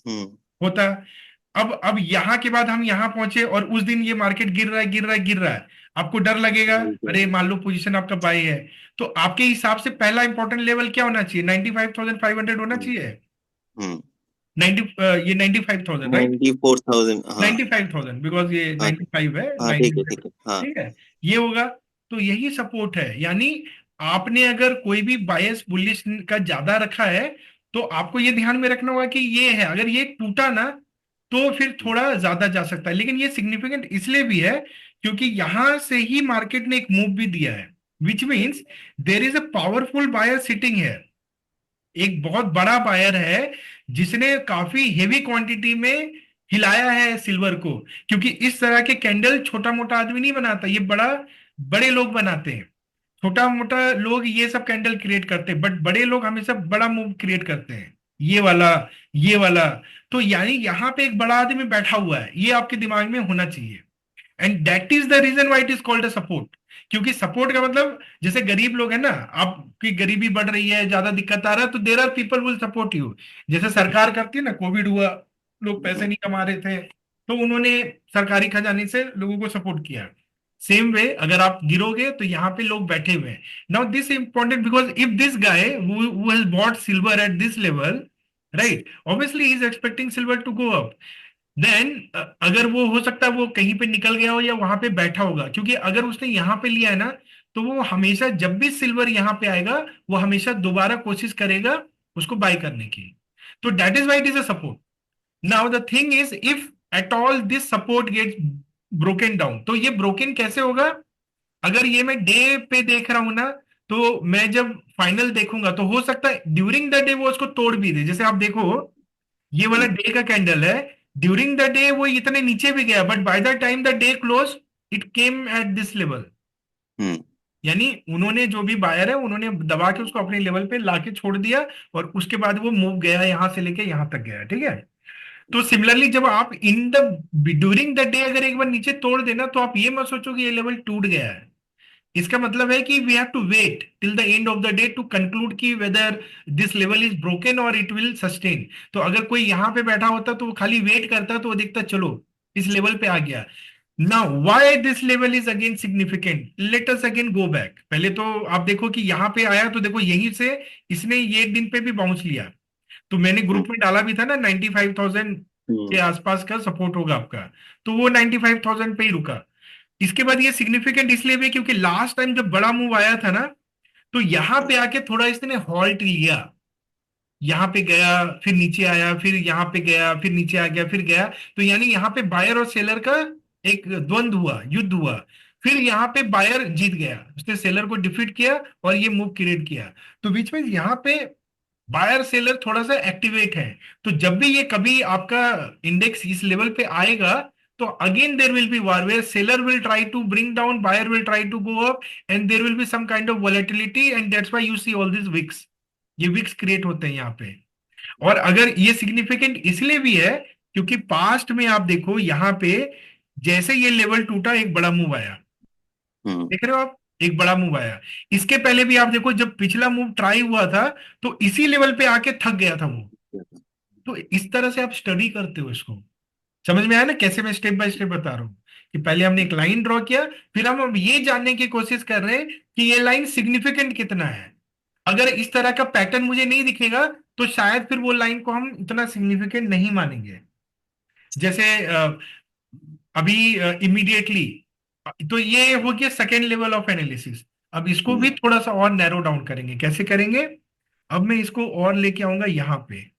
हम्म, होता है। अब यहाँ के बाद हम यहाँ पहुंचे और उस दिन ये मार्केट गिर रहा है गिर रहा है गिर रहा है, आपको डर लगेगा? बिल्कुल। अरे मान लो पोजीशन आपका बाय है, तो आपके हिसाब से पहला इंपॉर्टेंट लेवल क्या होना चाहिए? 95,500 होना हम्म, चाहिए। हम्म, 90 ये 95,000, राइट? 94,000। हाँ। 95,000 बिकॉज ये हाँ, 95 है, हाँ, ठीक है, 900। ठीक है। हाँ। ठीक है, ये होगा। तो यही सपोर्ट है। यानी आपने अगर कोई भी बायस बुलिश का ज्यादा रखा है तो आपको ये ध्यान में रखना होगा कि ये है, अगर ये टूटा ना तो फिर थोड़ा ज्यादा जा सकता है। लेकिन ये सिग्निफिकेंट इसलिए भी है क्योंकि यहां से ही मार्केट ने एक मूव भी दिया है, which means there is a powerful buyer sitting है। एक बहुत बड़ा बायर है जिसने काफी हेवी क्वांटिटी में हिलाया है सिल्वर को, क्योंकि इस तरह के कैंडल छोटा मोटा आदमी नहीं बनाता, ये बड़े लोग बनाते हैं। छोटा मोटा लोग ये सब कैंडल क्रिएट करते हैं, बट बड़े लोग हमेशा बड़ा मूव क्रिएट करते हैं, ये वाला, ये वाला। तो यानी यहाँ पे एक बड़ा आदमी बैठा हुआ है, ये आपके दिमाग में होना चाहिए। And that is the reason why it is called a support. क्योंकि सपोर्ट का मतलब, जैसे गरीब लोग हैं ना, आपकी गरीबी बढ़ रही है, ज्यादा दिक्कत आ रहा है, तो there are people will support you. जैसे सरकार करती है ना, कोविड हुआ, लोग पैसे नहीं कमा रहे थे, तो उन्होंने सरकारी खजाने से लोगों को सपोर्ट किया। सेम वे अगर आप गिरोगे तो यहाँ पे लोग बैठे हुए हैं। Now this important because if this guy who has bought silver at this level, right, obviously he is expecting silver to go up. Then अगर वो हो सकता है वो कहीं पे निकल गया हो या वहां पे बैठा होगा, क्योंकि अगर उसने यहाँ पे लिया है ना, तो वो हमेशा जब भी सिल्वर यहाँ पे आएगा वो हमेशा दोबारा कोशिश करेगा उसको बाय करने की। तो that is why it is a support. Now the thing is, if at all this support get broken down, तो ये ब्रोकन कैसे होगा? अगर ये मैं डे पे देख रहा हूं ना, तो मैं जब फाइनल देखूंगा तो हो सकता है ड्यूरिंग द डे वो उसको तोड़ भी दे। जैसे आप देखो, ये वाला डे का कैंडल है, ड्यूरिंग द डे वो इतने नीचे भी गया, but by the time the day close it came at this level. यानी उन्होंने, जो भी बायर है, उन्होंने दबा के उसको अपने लेवल पे लाके छोड़ दिया, और उसके बाद वो मूव गया, यहां से लेके यहां तक गया। ठीक है। तो सिमिलरली जब आप in the during the day अगर एक बार नीचे तोड़ देना, तो आप ये मत सोचो कि ये लेवल टूट गया है। इसका मतलब है कि we have to wait till the end of the day to conclude कि whether this level is broken और इट विल सस्टेन। तो अगर कोई यहां पे बैठा होता तो वो खाली वेट करता, तो वो देखता चलो इस लेवल पे आ गया। Now why this level is again significant, late us again go back. पहले तो आप देखो कि यहां पे आया, तो देखो यहीं से इसने ये एक दिन पे भी बाउंस लिया। तो मैंने ग्रुप में डाला भी था ना, 95,000 के आसपास का सपोर्ट होगा आपका, तो वो 95,000 पे ही रुका। इसके बाद ये सिग्निफिकेंट इसलिए भी क्योंकि लास्ट टाइम जब बड़ा मूव आया था ना, तो यहां पे आके थोड़ा इसने हॉल्ट लिया, यहां पे गया, फिर नीचे आया, फिर यहां पे गया, फिर नीचे आ गया, फिर गया। तो यानी यहां पे बायर और सेलर का एक द्वंद्व हुआ, युद्ध हुआ। फिर यहाँ पे बायर जीत गया, उसने सेलर को डिफीट किया और ये मूव क्रिएट किया। तो बीच में यहाँ पे बायर सेलर थोड़ा सा एक्टिवेट है। तो जब भी ये कभी आपका इंडेक्स इस लेवल पे आएगा, तो again there will be war where seller will try to bring down, buyer will try to go up, and there will be some kind of volatility, and that's why you see all this wicks. ये wicks create होते हैं यहाँ पे। और अगर ये significant इसलिए भी है क्योंकि पास्ट में आप देखो, यहाँ पे जैसे ये लेवल टूटा, एक बड़ा मूव आया, देख रहे हो आप, एक बड़ा मूव आया। इसके पहले भी आप देखो, जब पिछला मूव ट्राई हुआ था, तो इसी लेवल पे आके थक गया था वो। तो इस तरह से आप स्टडी करते हो इसको। समझ में आया ना कैसे मैं स्टेप बाय स्टेप बता रहा हूं, कि पहले हमने एक लाइन ड्रॉ किया, फिर हम अब ये जानने की कोशिश कर रहे हैं कि ये लाइन सिग्निफिकेंट कितना है। अगर इस तरह का पैटर्न मुझे नहीं दिखेगा, तो शायद फिर वो लाइन को हम इतना सिग्निफिकेंट नहीं मानेंगे। जैसे अभी इमीडिएटली, तो ये हो गया सेकेंड लेवल ऑफ एनालिसिस। अब इसको भी थोड़ा सा और नैरो डाउन करेंगे। कैसे करेंगे? अब मैं इसको और लेके आऊंगा यहाँ पे।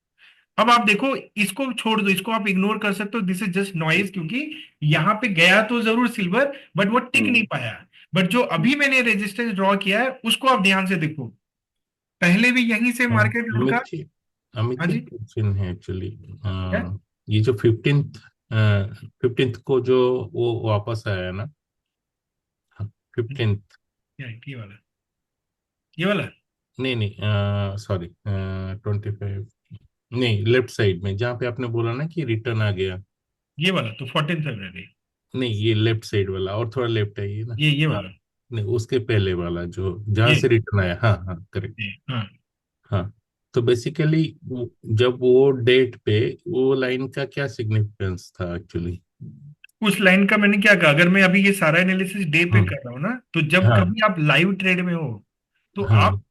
अब आप देखो, इसको छोड़ दो, इसको आप इग्नोर कर सकते हो, दिस इज जस्ट नॉइज, क्योंकि यहाँ पे गया तो जरूर सिल्वर, बट वो टिक नहीं पाया। बट जो अभी मैंने रेजिस्टेंस ड्रॉ किया है, उसको आप ध्यान से देखो, पहले भी यहीं से मार्केट लुढ़का। अमित जी, अमित हाँ जी, जी, क्वेश्चन है एक्चुअली। क्या? ये जो 15th को जो वो वापस आया ना, 15th, ये वाला, ये वाला। नहीं नहीं, सॉरी, 25, नहीं, लेफ्ट साइड में जहाँ पे आपने बोला ना कि रिटर्न आ गया। ये वाला तो 14 फरवरी। नहीं, ये लेफ्ट साइड वाला, और थोड़ा लेफ्ट है ये ना। ये हाँ, वाला, नहीं, उसके पहले वाला जो जहाँ ये से रिटर्न आया, हाँ हाँ, करेक्ट। हाँ। हाँ, तो बेसिकली जब वो डेट पे वो लाइन का क्या सिग्निफिकेंस था एक्चुअली? उस लाइन का मैंने क्या कहा, अगर मैं अभी ये सारा एनालिसिस डे पे हाँ कर रहा हूँ ना, तो जब हाँ कभी आप लाइव ट्रेड में हो, तो आप हाँ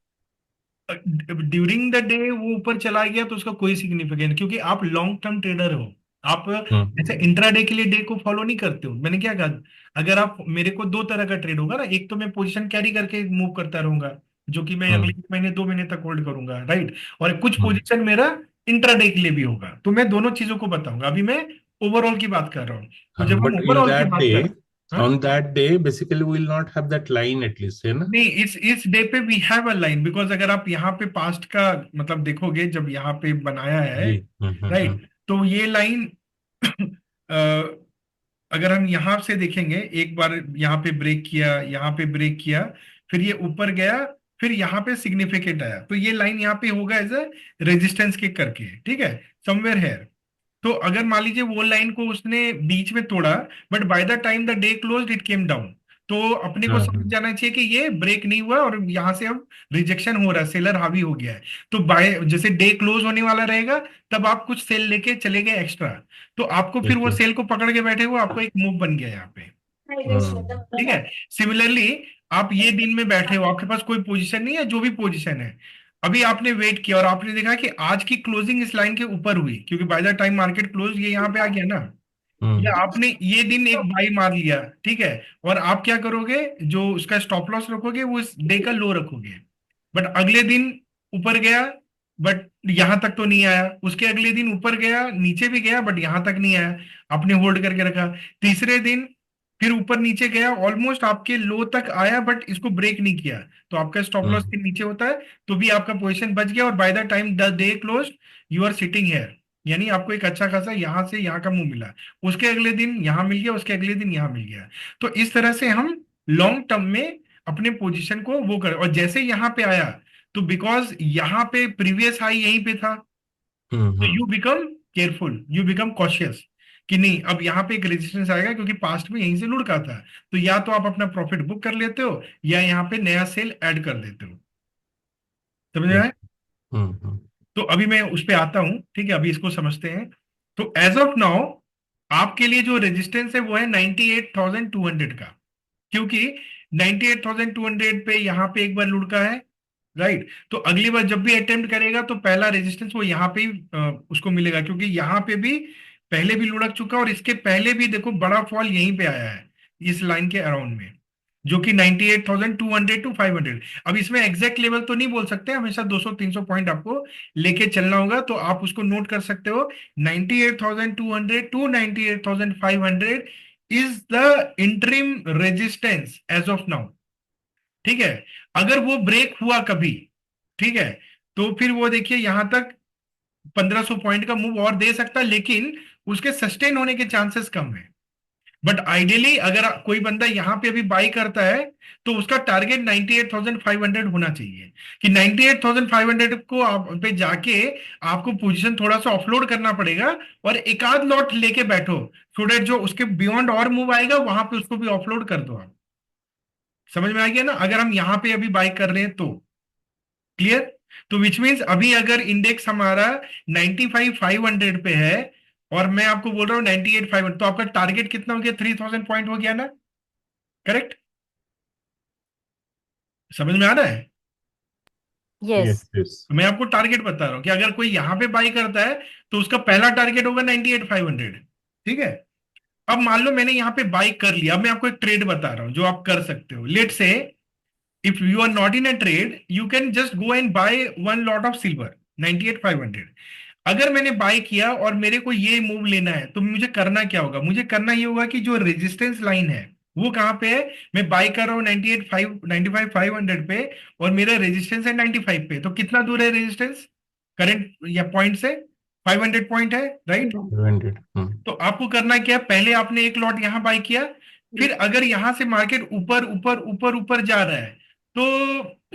ड्यूरिंग द डे वो ऊपर चला गया तो उसका कोई सिग्निफिकेंस, क्योंकि आप लॉन्ग टर्म ट्रेडर हो, आप जैसे इंट्राडे के लिए डे को फॉलो नहीं करते हो। मैंने क्या कहा, अगर आप, मेरे को दो तरह का ट्रेड होगा ना, एक तो मैं पोजीशन कैरी करके मूव करता रहूंगा, जो कि मैं अगले 1 महीने 2 महीने तक होल्ड करूंगा, राइट, और कुछ पोजीशन मेरा इंट्राडे के लिए भी होगा। तो मैं दोनों चीजों को बताऊंगा, अभी मैं ओवरऑल की बात कर रहा हूँ। तो जब हम बट इन ओवरऑल की दैट बात डे, कर, हाँ? on that day basically we will not have that line at least, है ना? नहीं, इस डे पे we have a line, because अगर आप यहाँ पे पास्ट का मतलब देखोगे, जब यहाँ पे बनाया है, जी। राइट, तो ये लाइन अगर हम यहाँ से देखेंगे, एक बार यहाँ पे ब्रेक किया, यहाँ पे ब्रेक किया, फिर ये ऊपर गया, फिर यहाँ पे सिग्निफिकेंट आया, तो ये लाइन यहाँ पे होगा एज अ रेजिस्टेंस के करके, ठीक है, समवेयर है। तो अगर मान लीजिए वो लाइन को उसने बीच में तोड़ा, but by the time the day closed it came down, तो अपने को समझ जाना चाहिए कि ये ब्रेक नहीं हुआ और यहाँ से अब रिजेक्शन हो रहा है, सेलर हावी हो गया है। तो बाय जैसे डे क्लोज होने वाला रहेगा, तब आप कुछ सेल लेके चले गए एक्स्ट्रा, तो आपको फिर वो Okay. सेल को पकड़ के बैठे हुए, आपको एक मूव बन गया यहाँ पे, ठीक है। सिमिलरली आप ये दिन में बैठे हो, आपके पास कोई पोजीशन नहीं है, जो भी पोजीशन है, अभी आपने वेट किया और आपने देखा कि आज की क्लोजिंग इस लाइन के ऊपर हुई, क्योंकि bye the time market close ये यहाँ पे आ गया ना, या आपने ये दिन एक बाई मार लिया, ठीक है, और आप क्या करोगे, जो उसका स्टॉप लॉस रखोगे वो इस डे का लो रखोगे, बट अगले दिन ऊपर गया, बट यहां तक तो नहीं आया, उसके अगले दिन ऊपर गया, नीचे भी गया, बट यहां तक नहीं आया, आपने होल्ड करके रखा, तीसरे दिन फिर ऊपर नीचे गया, ऑलमोस्ट आपके लो तक आया, बट इसको ब्रेक नहीं किया, तो आपका स्टॉप लॉस के नीचे होता है, तो भी आपका पोजीशन बच गया, और by the time the day close you are sitting here, यानी आपको एक अच्छा खासा यहां से यहां का मुंह मिला, उसके अगले दिन यहां मिल गया, उसके अगले दिन यहां मिल गया। तो इस तरह से हम लॉन्ग टर्म में अपने पोजीशन को वो कर, और जैसे यहां पे आया, तो बिकॉज यहां पे प्रीवियस हाई यहीं पे था, तो you become careful, you become cautious, कि नहीं अब यहाँ पे एक रेजिस्टेंस आएगा, क्योंकि पास्ट में यहीं से लुढ़का था, तो या तो आप अपना प्रॉफिट बुक कर लेते हो, या यहाँ पे नया सेल ऐड कर देते हो। समझ में आया? तो अभी मैं उस पे आता हूं, ठीक है, अभी इसको समझते हैं। तो एज ऑफ नाउ आपके लिए जो रेजिस्टेंस है वो है 98,200 का, क्योंकि 98,200 पे यहाँ पे एक बार लुढ़का है, राइट, तो अगली बार जब भी अटेम्प्ट करेगा तो पहला रेजिस्टेंस वो यहाँ पे ही उसको मिलेगा, क्योंकि यहाँ पे भी पहले भी लुढ़क चुका, और इसके पहले भी देखो बड़ा फॉल यहीं पे आया है, इस लाइन के अराउंड में, जो कि 98,200 टू 500। अब इसमें एग्जैक्ट लेवल तो नहीं बोल सकते, हमेशा 200-300 पॉइंट आपको लेके चलना होगा, तो आप उसको नोट कर सकते हो, 98,200 to 98,500 is the interim resistance as of now, ठीक है। अगर वो ब्रेक हुआ कभी, ठीक है, तो फिर वो देखिए यहां तक 1,500 पॉइंट का मूव और दे सकता है, लेकिन उसके सस्टेन होने के चांसेस कम है। बट आइडियली अगर कोई बंदा यहां पे अभी बाई करता है, तो उसका टारगेट 98,500 होना चाहिए, कि 98,500 को आप पे जाके आपको पोजीशन थोड़ा सा ऑफलोड करना पड़ेगा, और एक आध लॉट लेके बैठो, सो दैट जो उसके बियॉन्ड और मूव आएगा वहां पे उसको भी ऑफलोड कर दो आप। समझ में आ गया ना? अगर हम यहां पे अभी बाई कर रहे हैं तो क्लियर। तो विच मीन्स अभी अगर इंडेक्स हमारा 95,500 पे है, और मैं आपको बोल रहा हूं 98,500, तो आपका टारगेट कितना हो गया? 3,000 पॉइंट हो गया ना, करेक्ट? समझ में आ रहा है? यस। तो मैं आपको टारगेट बता रहा हूं कि अगर कोई यहां पे बाई करता है, तो उसका पहला टारगेट होगा 98,500, ठीक है। अब मान लो मैंने यहां पे बाई कर लिया, अब मैं आपको एक ट्रेड बता रहा हूं जो आप कर सकते हो। लेट से if you are not in a trade, you can just go and buy one lot of silver 98,500। अगर मैंने बाय किया और मेरे को ये मूव लेना है, तो मुझे करना क्या होगा? मुझे करना ये होगा कि जो रेजिस्टेंस लाइन है वो कहां पे है? मैं बाय कर रहा हूं 95,500 पे, और मेरा रेजिस्टेंस है 95 पे, तो कितना दूर है रेजिस्टेंस करंट या पॉइंट से? 500 पॉइंट है, राइट। तो आपको करना क्या है? पहले आपने एक लॉट यहां बाय किया, फिर अगर यहां से मार्केट ऊपर ऊपर ऊपर ऊपर जा रहा है, तो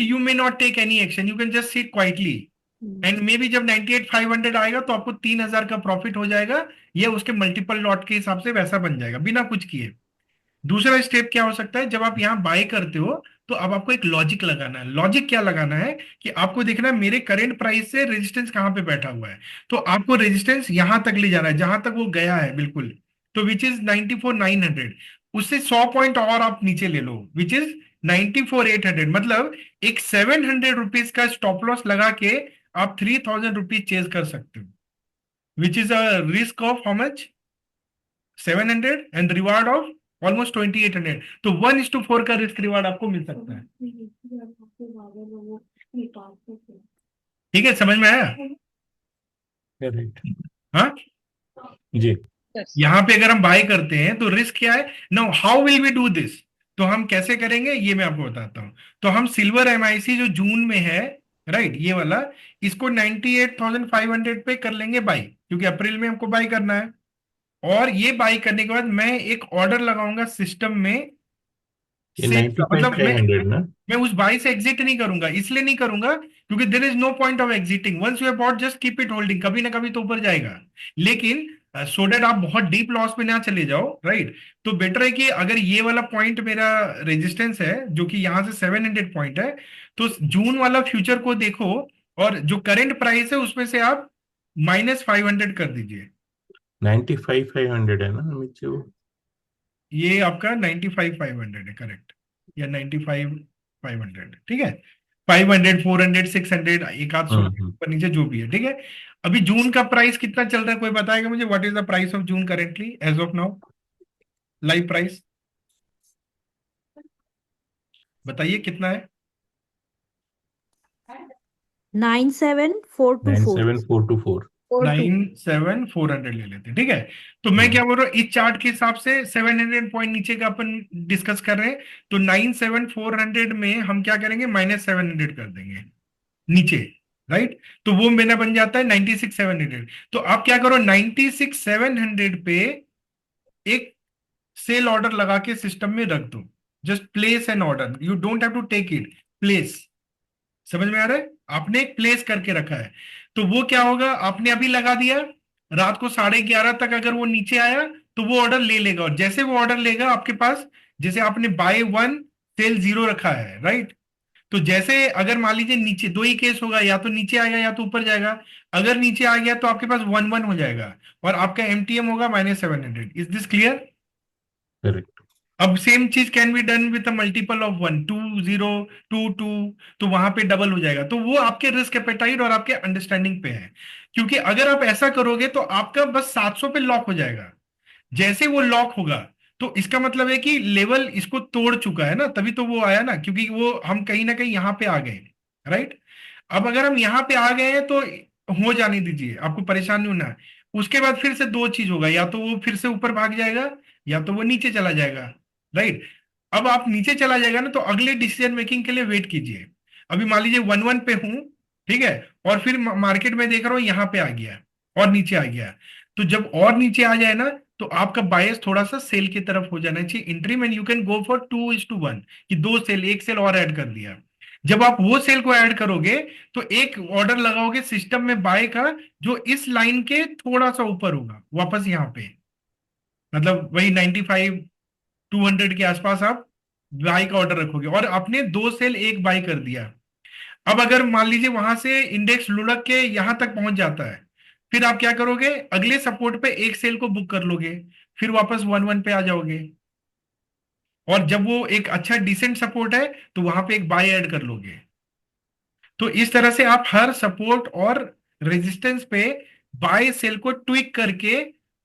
you may not take any action, you can just sit quietly, and maybe जब 98,500 आएगा तो आपको 3,000 का प्रॉफिट हो जाएगा, या उसके मल्टीपल लॉट के हिसाब से वैसा बन जाएगा बिना कुछ किए। दूसरा स्टेप क्या हो सकता है? जब आप यहाँ बाय करते हो, तो अब आपको एक लॉजिक लगाना है। लॉजिक क्या लगाना है? कि आपको देखना है मेरे करंट प्राइस से रेजिस्टेंस कहां पे बैठा हुआ है, तो आपको रेजिस्टेंस यहां तक ले जाना है जहां तक वो गया है, बिल्कुल, तो विच इज 94,900। उससे 100 पॉइंट और आप नीचे ले लो, विच इज 94,800। मतलब एक 700 रुपीज का स्टॉप लॉस लगा के आप 3,000 रुपीज चेज कर सकते हो, which is a risk of how much? 700 and reward of almost 2800. तो 1:4 का रिस्क रिवार्ड आपको मिल सकता है। ठीक है, समझ में आया? करेक्ट। हाँ, जी। Yes. यहाँ पे अगर हम बाय करते हैं तो रिस्क क्या है? Now how will we do this? तो हम कैसे करेंगे ये मैं आपको बताता हूँ। तो हम सिल्वर एमआईसी जो जून में है, राइट, ये वाला, इसको 98,500 पे कर लेंगे बाई, क्योंकि अप्रैल में हमको बाई करना है। और ये बाई करने के बाद मैं एक ऑर्डर लगाऊंगा सिस्टम में ये सेल का, मतलब 95,500 ना? मैं उस बाई से एग्जिट नहीं करूंगा, इसलिए नहीं करूंगा क्योंकि there is no point of exiting. Once you have bought just keep it holding, कभी ना कभी तो ऊपर जाएगा। लेकिन सो दैट आप बहुत डीप लॉस में ना चले जाओ, राइट, तो बेटर है कि अगर ये वाला पॉइंट मेरा रेजिस्टेंस है जो कि यहां से 700 पॉइंट है, तो जून वाला फ्यूचर को देखो और जो करंट प्राइस है उसमें से आप -500 कर दीजिए। 95,500 है ना अमित जी वो? ये आपका 95,500 है, करेक्ट, या 95,500, ठीक है। 500, 400, 600, एक आध 100 ऊपर नीचे जो भी है, ठीक है। अभी जून का प्राइस कितना चल रहा है, कोई बताएगा मुझे? What is the price of June currently as of now, live price बताइए कितना है? 97424 97,424। 97,400 ले लेते हैं, ठीक है। तो मैं क्या बोल रहा हूँ, इस चार्ट के हिसाब से 700 पॉइंट नीचे का अपन डिस्कस कर रहे हैं, तो 97,400 में हम क्या करेंगे, -700 कर देंगे नीचे, राइट। तो वो मेरा बन जाता है 96,700। तो आप क्या करो, 96,700 पे एक सेल ऑर्डर लगा के सिस्टम में रख दो। Just place an order, you don't have to take it, place. समझ में आ रहा है? आपने एक प्लेस करके रखा है, तो वो क्या होगा, आपने अभी लगा दिया, रात को 11:30 तक अगर वो नीचे आया तो वो ऑर्डर ले लेगा, और जैसे वो ऑर्डर लेगा आपके पास, जैसे आपने बाय 1 सेल 0 रखा है, राइट, तो जैसे अगर मान लीजिए नीचे दो ही केस होगा, या तो नीचे आएगा या तो ऊपर जाएगा। अगर नीचे आ गया तो आपके पास 1-1 हो जाएगा और आपका एमटीएम होगा -700। Is this clear? करेक्ट। अब सेम चीज can be done with a multiple of 1, 2 0 2 2, तो वहां पे डबल हो जाएगा। तो वो आपके रिस्क एपेटाइट और आपके अंडरस्टैंडिंग पे है, क्योंकि अगर आप ऐसा करोगे तो आपका बस 700 पे लॉक हो जाएगा। जैसे वो लॉक होगा तो इसका मतलब है कि लेवल इसको तोड़ चुका है ना, तभी तो वो आया ना, क्योंकि वो हम कहीं ना कहीं यहां पे आ गए, राइट। अब अगर हम यहाँ पे आ गए हैं तो हो जाने दीजिए, आपको परेशान नहीं होना है। उसके बाद फिर से दो चीज होगा, या तो वो फिर से ऊपर भाग जाएगा या तो वो नीचे चला जाएगा, राइट। अब आप नीचे चला जाएगा ना, तो अगले डिसीजन मेकिंग के लिए वेट कीजिए। अभी मान लीजिए 1-1 पे हूं, ठीक है, और फिर मार्केट में देख रहा हूं यहाँ पे आ गया और नीचे आ गया, तो जब और नीचे आ जाए ना, तो आपका बायस थोड़ा सा सेल की तरफ हो जाना चाहिए interim, and you can go for 2:1, कि दो सेल, एक सेल और ऐड कर दिया। जब आप वो सेल को ऐड करोगे तो एक ऑर्डर लगाओगे सिस्टम में बाय का, जो इस लाइन के थोड़ा सा ऊपर होगा, वापस यहाँ पे, मतलब वही 95,200 के आसपास आप बाय का ऑर्डर रखोगे, और आपने दो सेल एक बाय कर दिया। अब अगर मान लीजिए वहां से इंडेक्स लुढ़क के यहां तक पहुंच जाता है, फिर आप क्या करोगे, अगले सपोर्ट पे एक सेल को बुक कर लोगे, फिर वापस 1-1 पे आ जाओगे, और जब वो एक अच्छा डिसेंट सपोर्ट है तो वहां पे एक बाय ऐड कर लोगे। तो इस तरह से आप हर सपोर्ट और रेजिस्टेंस पे बाय सेल को ट्विक करके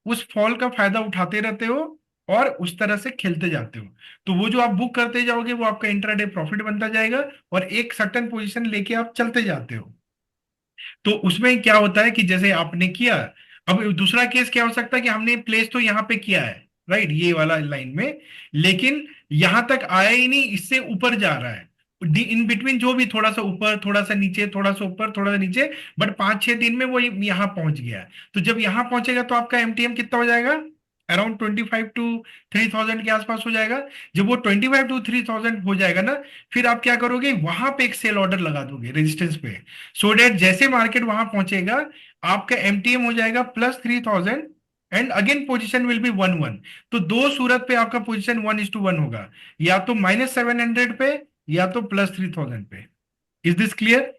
उस फॉल का फायदा उठाते रहते हो और उस तरह से खेलते जाते हो। तो वो जो आप बुक करते जाओगे वो आपका इंट्राडे प्रॉफिट बनता जाएगा, और एक सर्टेन पोजीशन लेके आप चलते जाते हो। तो उसमें क्या होता है कि जैसे आपने किया, अब दूसरा केस क्या हो सकता है कि हमने प्लेस तो यहाँ पे किया है, राइट, ये वाला लाइन में, लेकिन यहां तक आया ही नहीं, इससे ऊपर जा रहा है, इन बिटवीन जो भी थोड़ा सा ऊपर थोड़ा सा नीचे थोड़ा सा ऊपर थोड़ा सा नीचे, बट 5-6 दिन में वो यहाँ पहुंच गया है। तो जब यहाँ पहुंचेगा तो आपका एमटीएम कितना हो जाएगा, अराउंड 25,000 to 3,000 के आसपास हो जाएगा। जब वो 25,000 to 3,000 हो जाएगा ना, फिर आप क्या करोगे, वहां पे एक सेल ऑर्डर लगा दोगे रेजिस्टेंस पे, सो डेट जैसे मार्केट वहां पहुंचेगा आपका एमटीएम हो जाएगा +3,000, and again position will be 1-1। तो दो सूरत पे आपका पोजीशन 1:1 होगा, या तो -700 पे या तो +3,000 पे। Is this clear?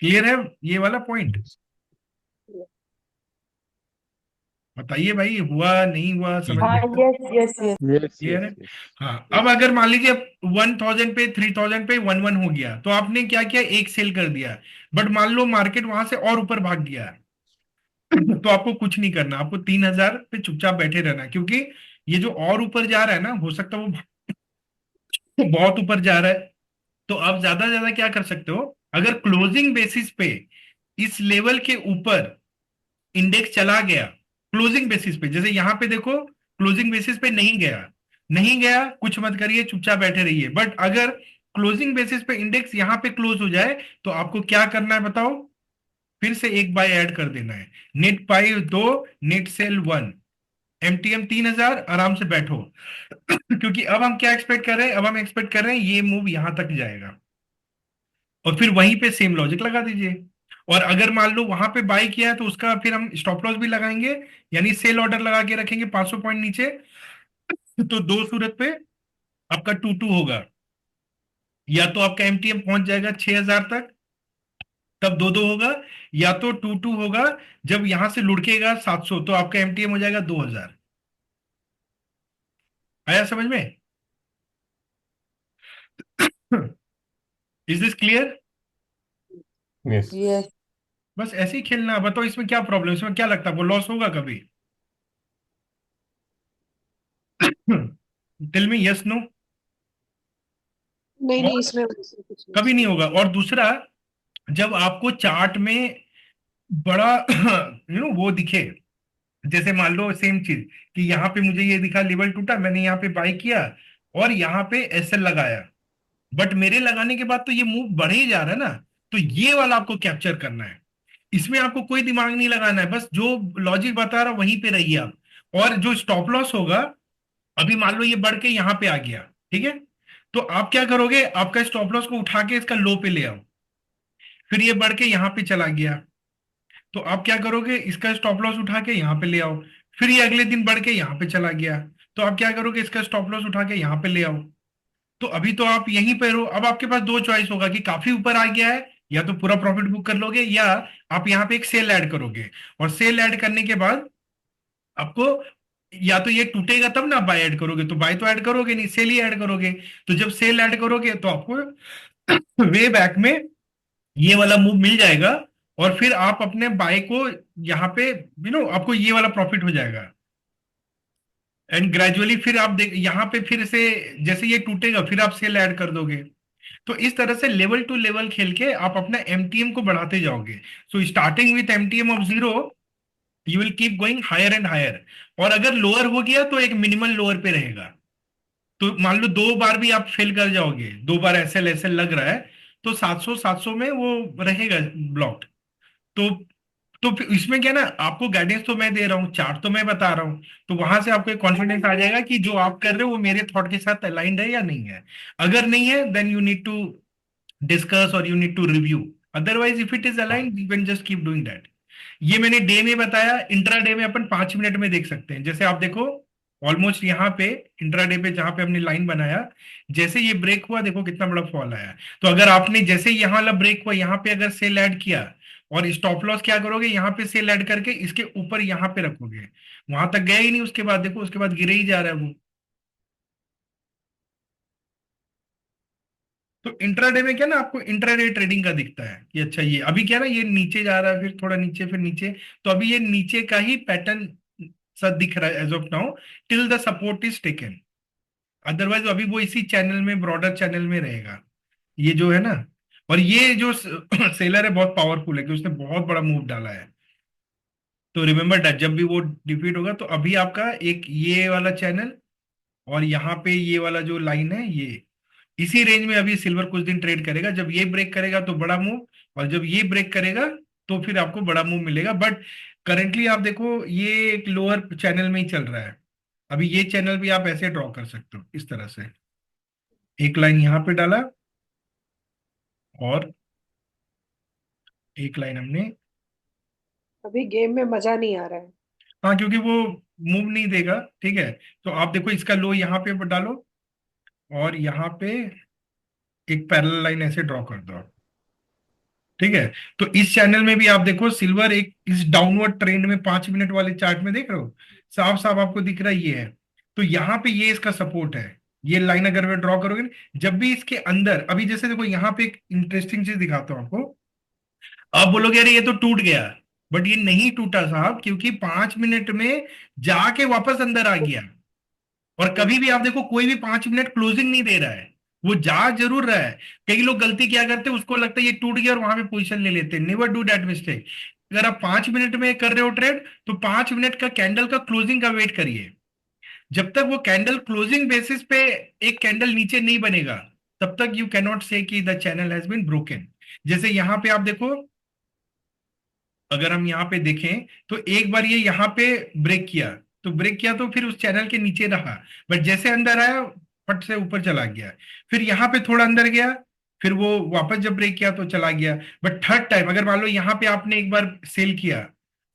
क्लियर है ये वाला पॉइंट? बताइए भाई, हुआ नहीं हुआ, समझ हाँ, में? Yes yes yes. Yes, clear है? yes, yes. हाँ, अब Yes. अगर मान लीजिए 1000 पे 3000 पे 11 हो गया, तो आपने क्या किया, एक सेल कर दिया। बट मान लो मार्केट वहां से और ऊपर भाग गया, तो आपको कुछ नहीं करना, आपको 3000 पे चुपचाप बैठे रहना, क्योंकि ये जो और ऊपर जा रहा है ना, हो सकता है वो बहुत ऊपर जा रहा है। तो आप ज्यादा से ज्यादा क्या कर सकते हो, अगर क्लोजिंग बेसिस पे इस लेवल के ऊपर इंडेक्स चला गया, क्लोजिंग बेसिस पे, जैसे यहां पे देखो क्लोजिंग बेसिस पे नहीं गया, नहीं गया, कुछ मत करिए, चुपचाप बैठे रहिए। बट अगर क्लोजिंग बेसिस पे इंडेक्स यहां पे क्लोज हो जाए, तो आपको क्या करना है बताओ, फिर से एक बाय ऐड कर देना है। Net buy 2, net sell 1, MTM 3000, आराम से बैठो। क्योंकि अब हम क्या एक्सपेक्ट कर रहे हैं, अब हम एक्सपेक्ट कर रहे हैं ये मूव यहां तक जाएगा, और फिर वहीं पे सेम लॉजिक लगा दीजिए। और अगर मान लो वहां पे बाई किया है, तो उसका फिर हम स्टॉप लॉस भी लगाएंगे, यानी सेल ऑर्डर लगा के रखेंगे 500 पॉइंट नीचे। तो दो सूरत पे आपका टू टू होगा, या तो आपका एमटीएम पहुंच जाएगा 6000 तक, तब दो दो होगा, या तो टू टू होगा, जब यहां से लुढ़केगा 700, तो आपका एमटीएम हो जाएगा 2000। आया समझ में? Is this clear? Yes. Yes. बस ऐसे ही खेलना है। बताओ इसमें क्या प्रॉब्लम, इसमें क्या लगता है, वो लॉस होगा कभी? Tell me yes no. नहीं नहीं, और इसमें वैसे कुछ नहीं कभी नहीं इसमें। होगा। और दूसरा, जब आपको चार्ट में बड़ा वो दिखे, जैसे मान लो सेम चीज, कि यहाँ पे मुझे ये दिखा लेवल टूटा, मैंने यहाँ पे बाय किया और यहाँ पे एसएल लगाया, बट मेरे लगाने के बाद तो ये मूव बढ़े ही जा रहा है ना, तो ये वाला आपको कैप्चर करना है। इसमें आपको कोई दिमाग नहीं लगाना है, बस जो लॉजिक बता रहा वहीं पे रहिए आप। और जो स्टॉप लॉस होगा, अभी मान लो ये बढ़ के यहाँ पे आ गया, ठीक है, तो आप क्या करोगे, आपका स्टॉप लॉस को उठा के इसका लो पे ले आओ। फिर ये बढ़ के यहाँ पे चला गया, तो आप क्या करोगे, इसका स्टॉप लॉस उठा के यहाँ पे ले आओ। फिर ये अगले दिन बढ़ के यहाँ पे चला गया, तो आप क्या करोगे, इसका स्टॉप लॉस उठा के यहाँ पे ले आओ। तो अभी तो आप यहीं पर हो। अब आपके पास दो चॉइस होगा कि काफी ऊपर आ गया है, या तो पूरा प्रॉफिट बुक कर लोगे, या आप यहाँ पे एक सेल ऐड करोगे। और सेल ऐड करने के बाद आपको, या तो ये टूटेगा तब ना बाय ऐड करोगे, तो बाय तो ऐड करोगे नहीं, सेल ही ऐड करोगे। तो जब सेल ऐड करोगे, तो आपको वे बैक में ये वाला मूव मिल जाएगा, और फिर आप अपने बाय को यहाँ पे आपको ये वाला प्रॉफिट हो जाएगा। एंड ग्रेजुअली फिर आप देख यहाँ पे फिर से, जैसे ये टूटेगा फिर आप सेल ऐड कर दोगे। तो इस तरह से लेवल टू लेवल खेल के आप अपना एमटीएम को बढ़ाते जाओगे। So starting with MTM of 0, you will keep going higher and higher. और अगर लोअर हो गया तो एक मिनिमल लोअर पे रहेगा। तो मान लो दो बार भी आप फेल कर जाओगे, दो बार एसएल एसएल लग रहा है, तो 700 में वो रहेगा ब्लॉक्ड। तो फिर इसमें क्या ना, आपको गाइडेंस तो मैं दे रहा हूँ, चार्ट तो मैं बता रहा हूँ, तो वहां से आपको एक कॉन्फिडेंस आ जाएगा कि जो आप कर रहे हो वो मेरे थॉट के साथ अलाइंड है या नहीं है। अगर नहीं है, then you need to discuss और you need to review. Otherwise if it is aligned, you can just keep doing that. ये मैंने डे में बताया, इंट्रा डे में अपन 5 मिनट में देख सकते हैं। जैसे आप देखो, ऑलमोस्ट यहाँ पे इंट्रा डे पे जहां पे हमने लाइन बनाया, जैसे ये ब्रेक हुआ, देखो कितना बड़ा फॉल आया। तो अगर आपने जैसे यहाँ वाला ब्रेक हुआ, यहाँ पे अगर सेल ऐड किया, और स्टॉप लॉस क्या करोगे, यहाँ पे सेल ऐड करके इसके ऊपर यहाँ पे रखोगे, वहां तक गया ही नहीं, उसके बाद देखो, उसके बाद गिरे ही जा रहा है वो। तो इंट्राडे में क्या ना, आपको इंट्राडे ट्रेडिंग का दिखता है कि अच्छा ये अभी क्या ना, ये नीचे जा रहा है, फिर थोड़ा नीचे, फिर नीचे। तो अभी ये नीचे का ही पैटर्न सा दिख रहा है as of now, till the support is taken. Otherwise अभी वो इसी चैनल में, ब्रॉडर चैनल में रहेगा, ये जो है ना। और ये जो सेलर है बहुत पावरफुल है, कि उसने बहुत बड़ा मूव डाला है। तो रिमेंबर दैट, जब भी वो डिफीट होगा, तो अभी आपका एक ये वाला चैनल, और यहाँ पे ये वाला जो लाइन है, ये इसी रेंज में अभी सिल्वर कुछ दिन ट्रेड करेगा। जब ये ब्रेक करेगा तो बड़ा मूव, और जब ये ब्रेक करेगा तो फिर आपको बड़ा मूव मिलेगा। बट करेंटली आप देखो, ये एक लोअर चैनल में ही चल रहा है। अभी ये चैनल भी आप ऐसे ड्रॉ कर सकते हो, इस तरह से एक लाइन यहाँ पे डाला, और एक लाइन हमने, अभी गेम में मजा नहीं आ रहा है। हाँ, क्योंकि वो मूव नहीं देगा, ठीक है। तो आप देखो, इसका लो यहाँ पे डालो, और यहाँ पे एक पैरेलल लाइन ऐसे ड्रॉ कर दो। ठीक है। तो इस चैनल में भी आप देखो सिल्वर एक इस डाउनवर्ड ट्रेंड में 5 मिनट वाले चार्ट में देख रहे हो, साफ साफ आपको दिख रहा है ये है। तो यहाँ पे ये इसका सपोर्ट है, ये लाइन अगर वे ड्रॉ करोगे ना, जब भी इसके अंदर, अभी जैसे देखो यहाँ पे एक इंटरेस्टिंग चीज दिखाता हूँ आपको। आप बोलोगे अरे ये तो टूट गया, बट ये नहीं टूटा साहब, क्योंकि 5 मिनट में जाके वापस अंदर आ गया। और कभी भी आप देखो कोई भी 5 मिनट क्लोजिंग नहीं दे रहा है, वो जा जरूर रहा है। कई लोग गलती क्या करते हैं, उसको लगता है ये टूट गया और वहां पे पोजीशन ले लेते हैं। Never do that mistake. अगर आप 5 मिनट में कर रहे हो ट्रेड, तो 5 मिनट का कैंडल का क्लोजिंग का वेट करिए। जब तक वो कैंडल क्लोजिंग बेसिस पे एक कैंडल नीचे नहीं बनेगा, तब तक यू कैनॉट से कि the channel has been broken. जैसे यहां पे आप देखो, अगर हम यहाँ पे देखें तो एक बार ये यहाँ पे ब्रेक किया, तो ब्रेक किया तो फिर उस चैनल के नीचे रहा, बट जैसे अंदर आया फट से ऊपर चला गया। फिर यहाँ पे थोड़ा अंदर गया, फिर वो वापस जब ब्रेक किया तो चला गया। बट थर्ड टाइम अगर मान लो यहाँ पे आपने एक बार सेल किया,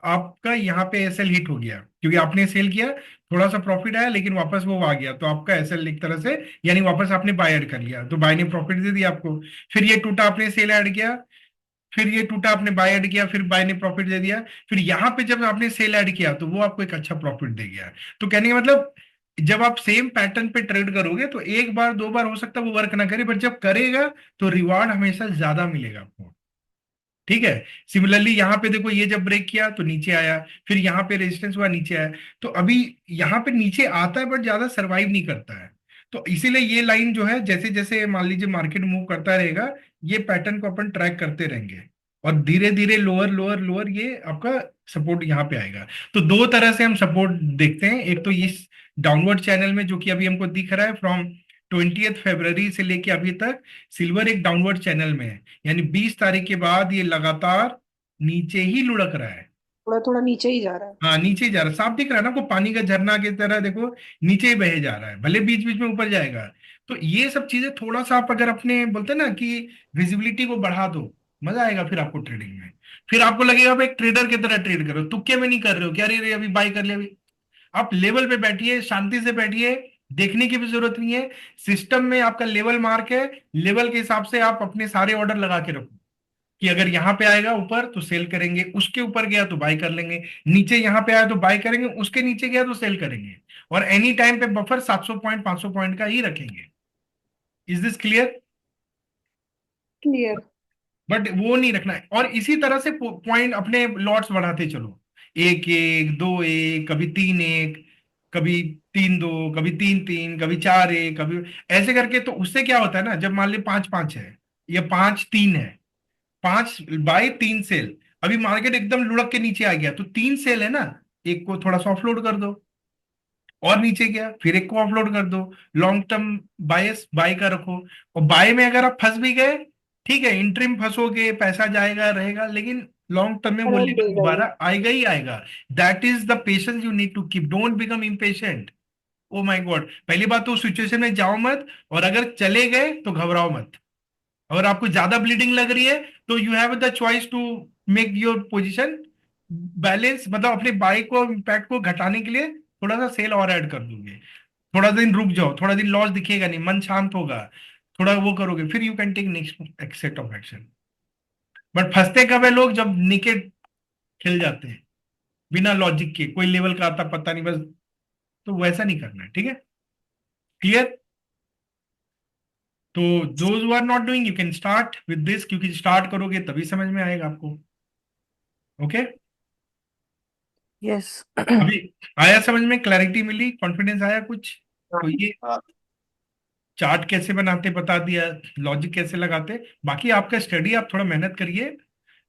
आपका यहाँ पे एसएल हिट हो गया, क्योंकि आपने सेल किया, थोड़ा सा प्रॉफिट आया लेकिन वापस वो आ गया, तो आपका एसएल एक तरह से, यानी वापस आपने बाय ऐड कर लिया, तो बाय ने प्रॉफिट दे दिया आपको। फिर ये टूटा, आपने सेल ऐड किया, फिर ये टूटा, आपने बाय ऐड किया, फिर बाय ने प्रॉफिट दे दिया। फिर यहाँ पे जब आपने सेल ऐड किया तो वो आपको एक अच्छा प्रॉफिट दे गया। तो कहने का मतलब, जब आप सेम पैटर्न पे ट्रेड करोगे तो एक बार दो बार हो सकता है वो वर्क ना करे, बट जब करेगा तो रिवार्ड हमेशा ज्यादा मिलेगा आपको। ठीक है। सिमिलरली यहाँ पे देखो, ये जब ब्रेक किया तो नीचे आया, फिर यहाँ पे रेजिस्टेंस हुआ, नीचे आया। तो अभी यहाँ पे नीचे आता है बट ज्यादा सरवाइव नहीं करता है। तो इसीलिए ये लाइन जो है, जैसे जैसे मान लीजिए मार्केट मूव करता रहेगा, ये पैटर्न को अपन ट्रैक करते रहेंगे, और धीरे धीरे लोअर लोअर लोअर ये आपका सपोर्ट यहाँ पे आएगा। तो दो तरह से हम सपोर्ट देखते हैं। एक तो इस डाउनवर्ड चैनल में जो कि अभी हमको दिख रहा है फ्रॉम 20 फरवरी से लेके अभी तक, सिल्वर एक डाउनवर्ड चैनल में है, यानी 20 तारीख के बाद ये लगातार नीचे ही लुढ़क रहा है। थोड़ा थोड़ा नीचे ही जा रहा है। हाँ, नीचे ही जा रहा है, साफ दिख रहा है ना, को पानी का झरना की तरह देखो नीचे ही बहे जा रहा है, भले बीच बीच में ऊपर जाएगा। तो ये सब चीजें थोड़ा सा आप अगर अपने बोलते हैं ना कि विजिबिलिटी को बढ़ा दो, मजा आएगा फिर आपको ट्रेडिंग में। फिर आपको लगेगा आप एक ट्रेडर की तरह ट्रेड करो, तुक्के में नहीं कर रहे हो क्या, अरे अभी बाई कर लिया। अभी आप लेवल पे बैठिए, शांति से बैठिए, देखने की भी जरूरत नहीं है। सिस्टम में आपका लेवल मार्क है, लेवल के हिसाब से आप अपने सारे ऑर्डर लगा के रखो, कि अगर यहाँ पे आएगा ऊपर तो सेल करेंगे, उसके ऊपर गया तो बाय कर लेंगे, नीचे यहाँ पे आया तो बाय करेंगे, उसके नीचे गया तो सेल करेंगे। और एनी टाइम पे बफर 700 पॉइंट 500 पॉइंट का ही रखेंगे। Is this clear? Clear. But वो नहीं रखना है, और इसी तरह से पॉइंट अपने लॉट्स बढ़ाते चलो, एक एक, दो एक, कभी तीन एक, कभी तीन दो, कभी तीन तीन, कभी चार एक, कभी ऐसे करके। तो उससे क्या होता है ना, जब मान ली 5-5 है या 5-3 है, 5 बाय 3 सेल, अभी मार्केट एकदम लुढ़क के नीचे आ गया, तो 3 सेल है ना, एक को थोड़ा सा ऑफलोड कर दो, और नीचे गया फिर एक को ऑफलोड कर दो, लॉन्ग टर्म बायस बाय का रखो। और बाय में अगर आप फंस भी गए, ठीक है, इंटरिम फंसोगे, पैसा जाएगा रहेगा, लेकिन लॉन्ग टर्म में वो रन लेवल देगा ही। दोबारा आएगा ही आएगा। That is the patience you need to keep, don't become impatient. Oh my God, पहली बात तो उस सिचुएशन में जाओ मत, और अगर चले गए तो घबराओ मत। अगर आपको ज्यादा ब्लीडिंग लग रही है तो you have the choice to make your position balance, मतलब अपने बाई को इम्पैक्ट को घटाने के लिए थोड़ा सा सेल और ऐड कर दोगे, थोड़ा दिन रुक जाओ, थोड़ा दिन लॉस दिखेगा नहीं, मन शांत होगा, थोड़ा वो करोगे, फिर you can take next set of action. But फंसते कब है लोग, जब निकेट खिल जाते हैं बिना लॉजिक के, कोई लेवल का आता पता नहीं बस। तो वैसा नहीं करना है, ठीक है, क्लियर? तो those who are not doing, you can start with this, क्योंकि स्टार्ट करोगे तभी समझ में आएगा आपको। Okay, yes. अभी आया समझ में, क्लैरिटी मिली, कॉन्फिडेंस आया कुछ? तो ये हाँ। चार्ट कैसे बनाते बता दिया, लॉजिक कैसे लगाते, बाकी आपका स्टडी, आप थोड़ा मेहनत करिए।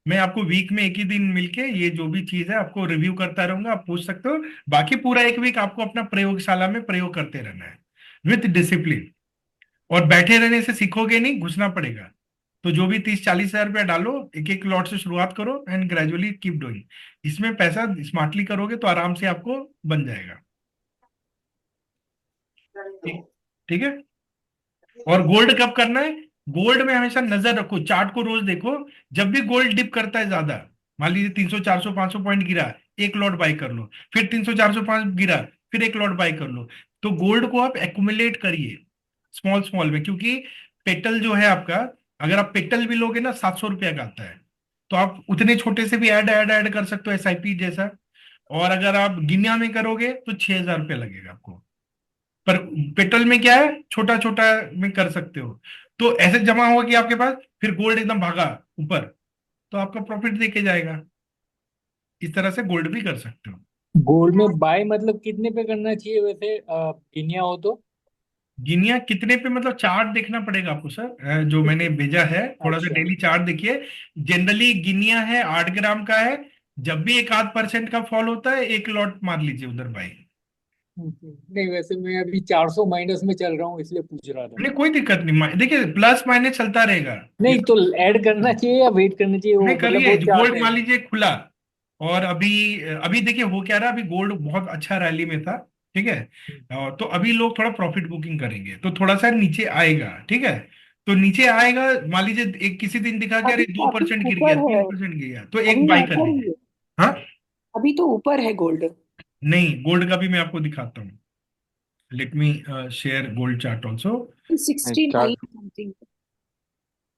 मैं आपको वीक में एक ही दिन मिलके ये जो भी चीज है आपको रिव्यू करता रहूंगा, आप पूछ सकते हो। बाकी पूरा एक वीक आपको अपना प्रयोगशाला में प्रयोग करते रहना है विथ डिसिप्लिन, और बैठे रहने से सीखोगे नहीं, घुसना पड़ेगा। तो जो भी 30-40 हजार रुपया डालो, एक एक लॉट से शुरुआत करो एंड ग्रेजुअली कीप डूइंग। इसमें पैसा स्मार्टली करोगे तो आराम से आपको बन जाएगा। ठीक, ठीक है। और गोल्ड कब करना है? गोल्ड में हमेशा नजर रखो, चार्ट को रोज देखो। जब भी गोल्ड डिप करता है ज्यादा, मान लीजिए 300 400 500 पॉइंट गिरा, एक लॉट बाई कर लो, फिर 300 400 5 गिरा, फिर एक लॉट बाई कर लो। तो गोल्ड को आप एक्यूमुलेट करिए स्मॉल स्मॉल में, क्योंकि पेटल जो है आपका, अगर आप पेटल भी लोगे ना 700 रुपया का आता है, तो आप उतने छोटे से भी ऐड ऐड ऐड कर सकते हो एसआईपी जैसा। और अगर आप गिनिया में करोगे तो 6,000 रुपये लगेगा आपको। पर पेट्रोल में क्या है, छोटा छोटा में कर सकते हो। तो ऐसे जमा होगा कि आपके पास, फिर गोल्ड एकदम भागा ऊपर, तो आपका प्रॉफिट देके जाएगा। इस तरह से गोल्ड भी कर सकते हो। गोल्ड में बाय मतलब कितने पे करना चाहिए वैसे गिनिया हो तो? गिनिया कितने पे, मतलब चार्ट देखना पड़ेगा आपको सर, जो मैंने भेजा है थोड़ा सा अच्छा। डेली चार्ट देखिए। जनरली गिनिया है 8 ग्राम का है। जब भी 1-8% का फॉल होता है, एक लॉट मार लीजिए उधर बाई। नहीं वैसे मैं अभी 400 माइनस में चल रहा हूँ इसलिए पूछ रहा था। नहीं कोई दिक्कत नहीं, देखिए प्लस माइनस चलता रहेगा। नहीं तो ऐड करना चाहिए या वेट करना चाहिए, नहीं वो मतलब करिए, वो चार्ट गोल्ड है। मान लीजिए खुला। और अभी अभी देखिए हो क्या रहा है, अभी गोल्ड बहुत अच्छा रैली में था। ठीक है। तो अभी लोग थोड़ा प्रॉफिट बुकिंग करेंगे, तो थोड़ा सा नीचे आएगा। ठीक है। तो नीचे आएगा, मान लीजिए एक किसी दिन दिखा के अभी अरे दो अभी परसेंट गिर गया, ऊपर है, 3% गिर गया, तो एक अभी बाई कर ऊपर ही लीजिए। है, हाँ। अभी तो ऊपर है गोल्ड। नहीं, गोल्ड का भी मैं आपको दिखाता हूँ। Let me share gold chart also. 69 something.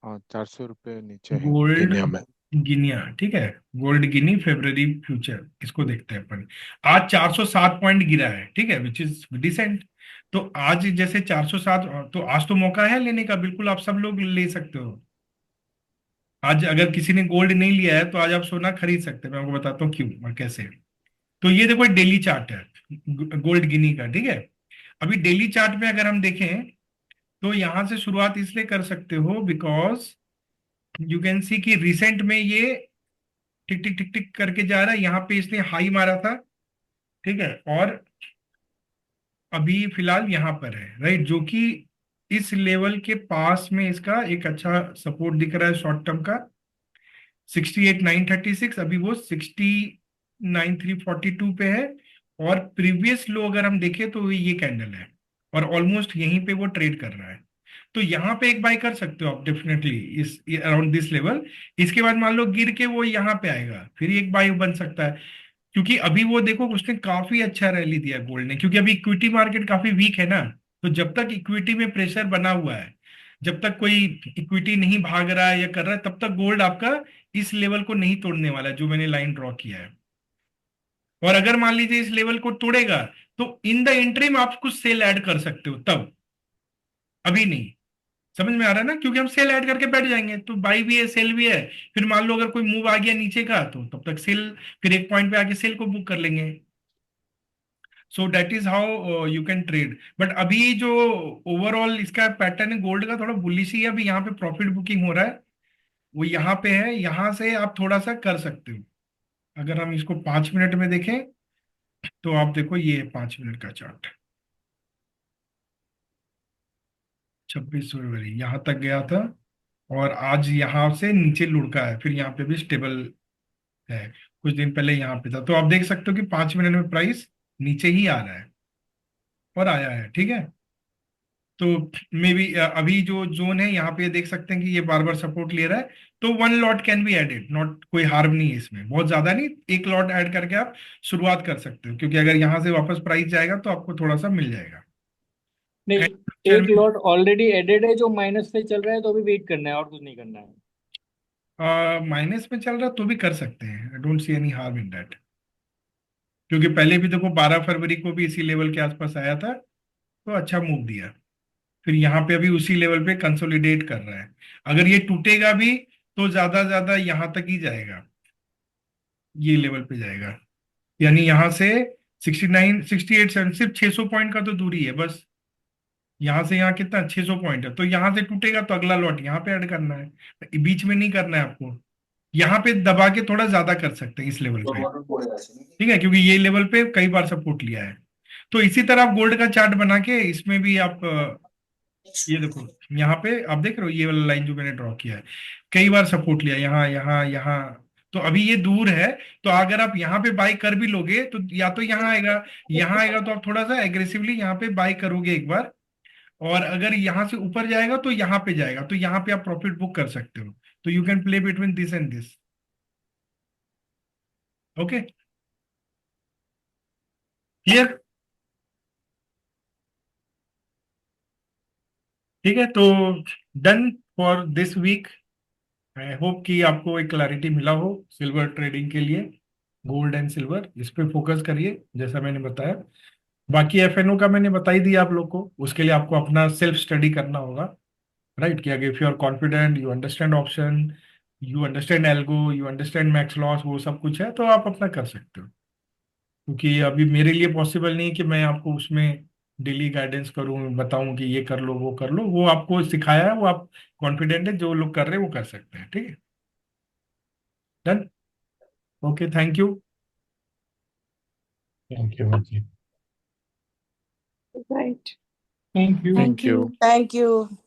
400 रुपये नीचे है गोल्ड गिनिया में। गिनिया, ठीक है। गोल्ड गिनी फेब्रवरी फ्यूचर, इसको देखते हैं अपन। आज 407 पॉइंट गिरा है, ठीक है, विच इज डिसेंट। तो आज जैसे 407, तो आज तो मौका है लेने का, बिल्कुल आप सब लोग ले सकते हो। आज अगर किसी ने गोल्ड नहीं लिया है तो आज आप सोना खरीद सकते हैं, मैं आपको बताता हूँ क्यों और कैसे। तो ये देखो डेली चार्ट है गोल्ड गिनी का, ठीक है। अभी डेली चार्ट में अगर हम देखें तो यहां से शुरुआत इसलिए कर सकते हो बिकॉज यू कैन सी कि रिसेंट में ये टिक टिक टिक टिक करके जा रहा है, यहाँ पे इसने हाई मारा था। ठीक है। और अभी फिलहाल यहाँ पर है, राइट, जो कि इस लेवल के पास में इसका एक अच्छा सपोर्ट दिख रहा है शॉर्ट टर्म का। 68,936, अभी वो 69,342 पे है। और प्रीवियस लो अगर हम देखें तो ये कैंडल है, और ऑलमोस्ट यहीं पे वो ट्रेड कर रहा है। तो यहाँ पे एक बाय कर सकते हो आप डेफिनेटली, इस अराउंड दिस लेवल। इसके बाद मान लो गिर के वो यहाँ पे आएगा, फिर एक बाय बन सकता है। क्योंकि अभी वो देखो उसने काफी अच्छा रैली दिया गोल्ड ने, क्योंकि अभी इक्विटी मार्केट काफी वीक है ना। तो जब तक इक्विटी में प्रेशर बना हुआ है, जब तक कोई इक्विटी नहीं भाग रहा है या कर रहा है, तब तक गोल्ड आपका इस लेवल को नहीं तोड़ने वाला है जो मैंने लाइन ड्रॉ किया है। और अगर मान लीजिए इस लेवल को तोड़ेगा, तो इन द इंटरिम आप कुछ सेल ऐड कर सकते हो तब, अभी नहीं। समझ में आ रहा है ना, क्योंकि हम सेल ऐड करके बैठ जाएंगे तो बाई भी है सेल भी है। फिर मान लो अगर कोई मूव आ गया नीचे का, तो तब तक सेल, फिर एक पॉइंट पे आके सेल को बुक कर लेंगे। So that is how you can trade. But अभी जो ओवरऑल इसका पैटर्न है गोल्ड का, थोड़ा बुलिश ही है। अभी यहाँ पे प्रॉफिट बुकिंग हो रहा है, वो यहाँ पे है, यहाँ से आप थोड़ा सा कर सकते हो। अगर हम इसको 5 मिनट में देखें तो आप देखो ये 5 मिनट का चार्ट, 26 फरवरी यहाँ तक गया था, और आज यहाँ से नीचे लुढ़का है, फिर यहाँ पे भी स्टेबल है। कुछ दिन पहले यहाँ पे था, तो आप देख सकते हो कि 5 मिनट में प्राइस नीचे ही आ रहा है, और आया है। ठीक है। तो मे बी अभी जो जोन है यहाँ पे देख सकते हैं कि ये बार बार सपोर्ट ले रहा है। तो 1 lot can be added, not कोई हार्म नहीं है इसमें, बहुत ज्यादा नहीं, 1 लॉट ऐड करके आप शुरुआत कर सकते हो, क्योंकि अगर यहाँ से वापस प्राइस जाएगा तो आपको थोड़ा सा मिल जाएगा। नहीं, फ्यूचर एक लॉट ऑलरेडी एडेड है जो माइनस पे चल रहा है, तो अभी वेट करना है और कुछ नहीं करना है। में माइनस में चल रहा तो भी कर सकते हैं, I don't see any harm in that. क्योंकि पहले भी देखो 12 फरवरी को भी इसी लेवल के आसपास आया था, तो अच्छा मूव दिया। फिर यहाँ पे अभी उसी लेवल पे कंसोलिडेट कर रहा है। अगर ये टूटेगा भी तो ज्यादा यहाँ तक ही जाएगा, ये लेवल पे जाएगा। यानी यहाँ से 69 68 7 सिर्फ 600 पॉइंट का तो दूरी है बस। यहाँ से यहाँ कितना 600 पॉइंट है, तो यहाँ से टूटेगा तो अगला लॉट यहाँ पे ऐड करना है, बीच में नहीं करना है आपको। यहाँ पे दबा के थोड़ा ज्यादा कर सकते हैं इस लेवल पे। ठीक है, क्योंकि ये लेवल पे कई बार सपोर्ट लिया है। तो इसी तरह आप गोल्ड का चार्ट बना के इसमें भी आप ये देखो, यहाँ पे आप देख रहे हो ये वाला लाइन जो मैंने ड्रॉ किया है, कई बार सपोर्ट लिया, यहाँ यहाँ यहाँ। तो अभी ये दूर है, तो अगर आप यहाँ पे बाई कर भी लोगे तो या तो यहाँ आएगा, यहाँ आएगा तो आप थोड़ा सा एग्रेसिवली यहाँ पे बाई करोगे एक बार। और अगर यहाँ से ऊपर जाएगा तो यहाँ पे जाएगा, तो यहाँ पे आप प्रॉफिट बुक कर सकते हो। तो you can play between this and this. Okay, clear. ठीक है, तो done for this week. I hope कि आपको एक क्लैरिटी मिला हो सिल्वर ट्रेडिंग के लिए। गोल्ड एंड सिल्वर इस पे फोकस करिए जैसा मैंने बताया। बाकी एफएनओ का मैंने बता ही दिया आप लोग को, उसके लिए आपको अपना सेल्फ स्टडी करना होगा, राइट? कि अगर if you are confident, you understand option, you understand algo, you understand max loss, वो सब कुछ है तो आप अपना कर सकते हो। क्योंकि अभी मेरे लिए पॉसिबल नहीं है कि मैं आपको उसमें डेली गाइडेंस करूं, बताऊं कि ये कर लो वो कर लो। वो आपको सिखाया है, वो आप कॉन्फिडेंट है, जो लोग कर रहे हैं वो कर सकते हैं। ठीक है, done. Okay, thank you. Thank you जी। Right. Thank you. Thank you. Thank you.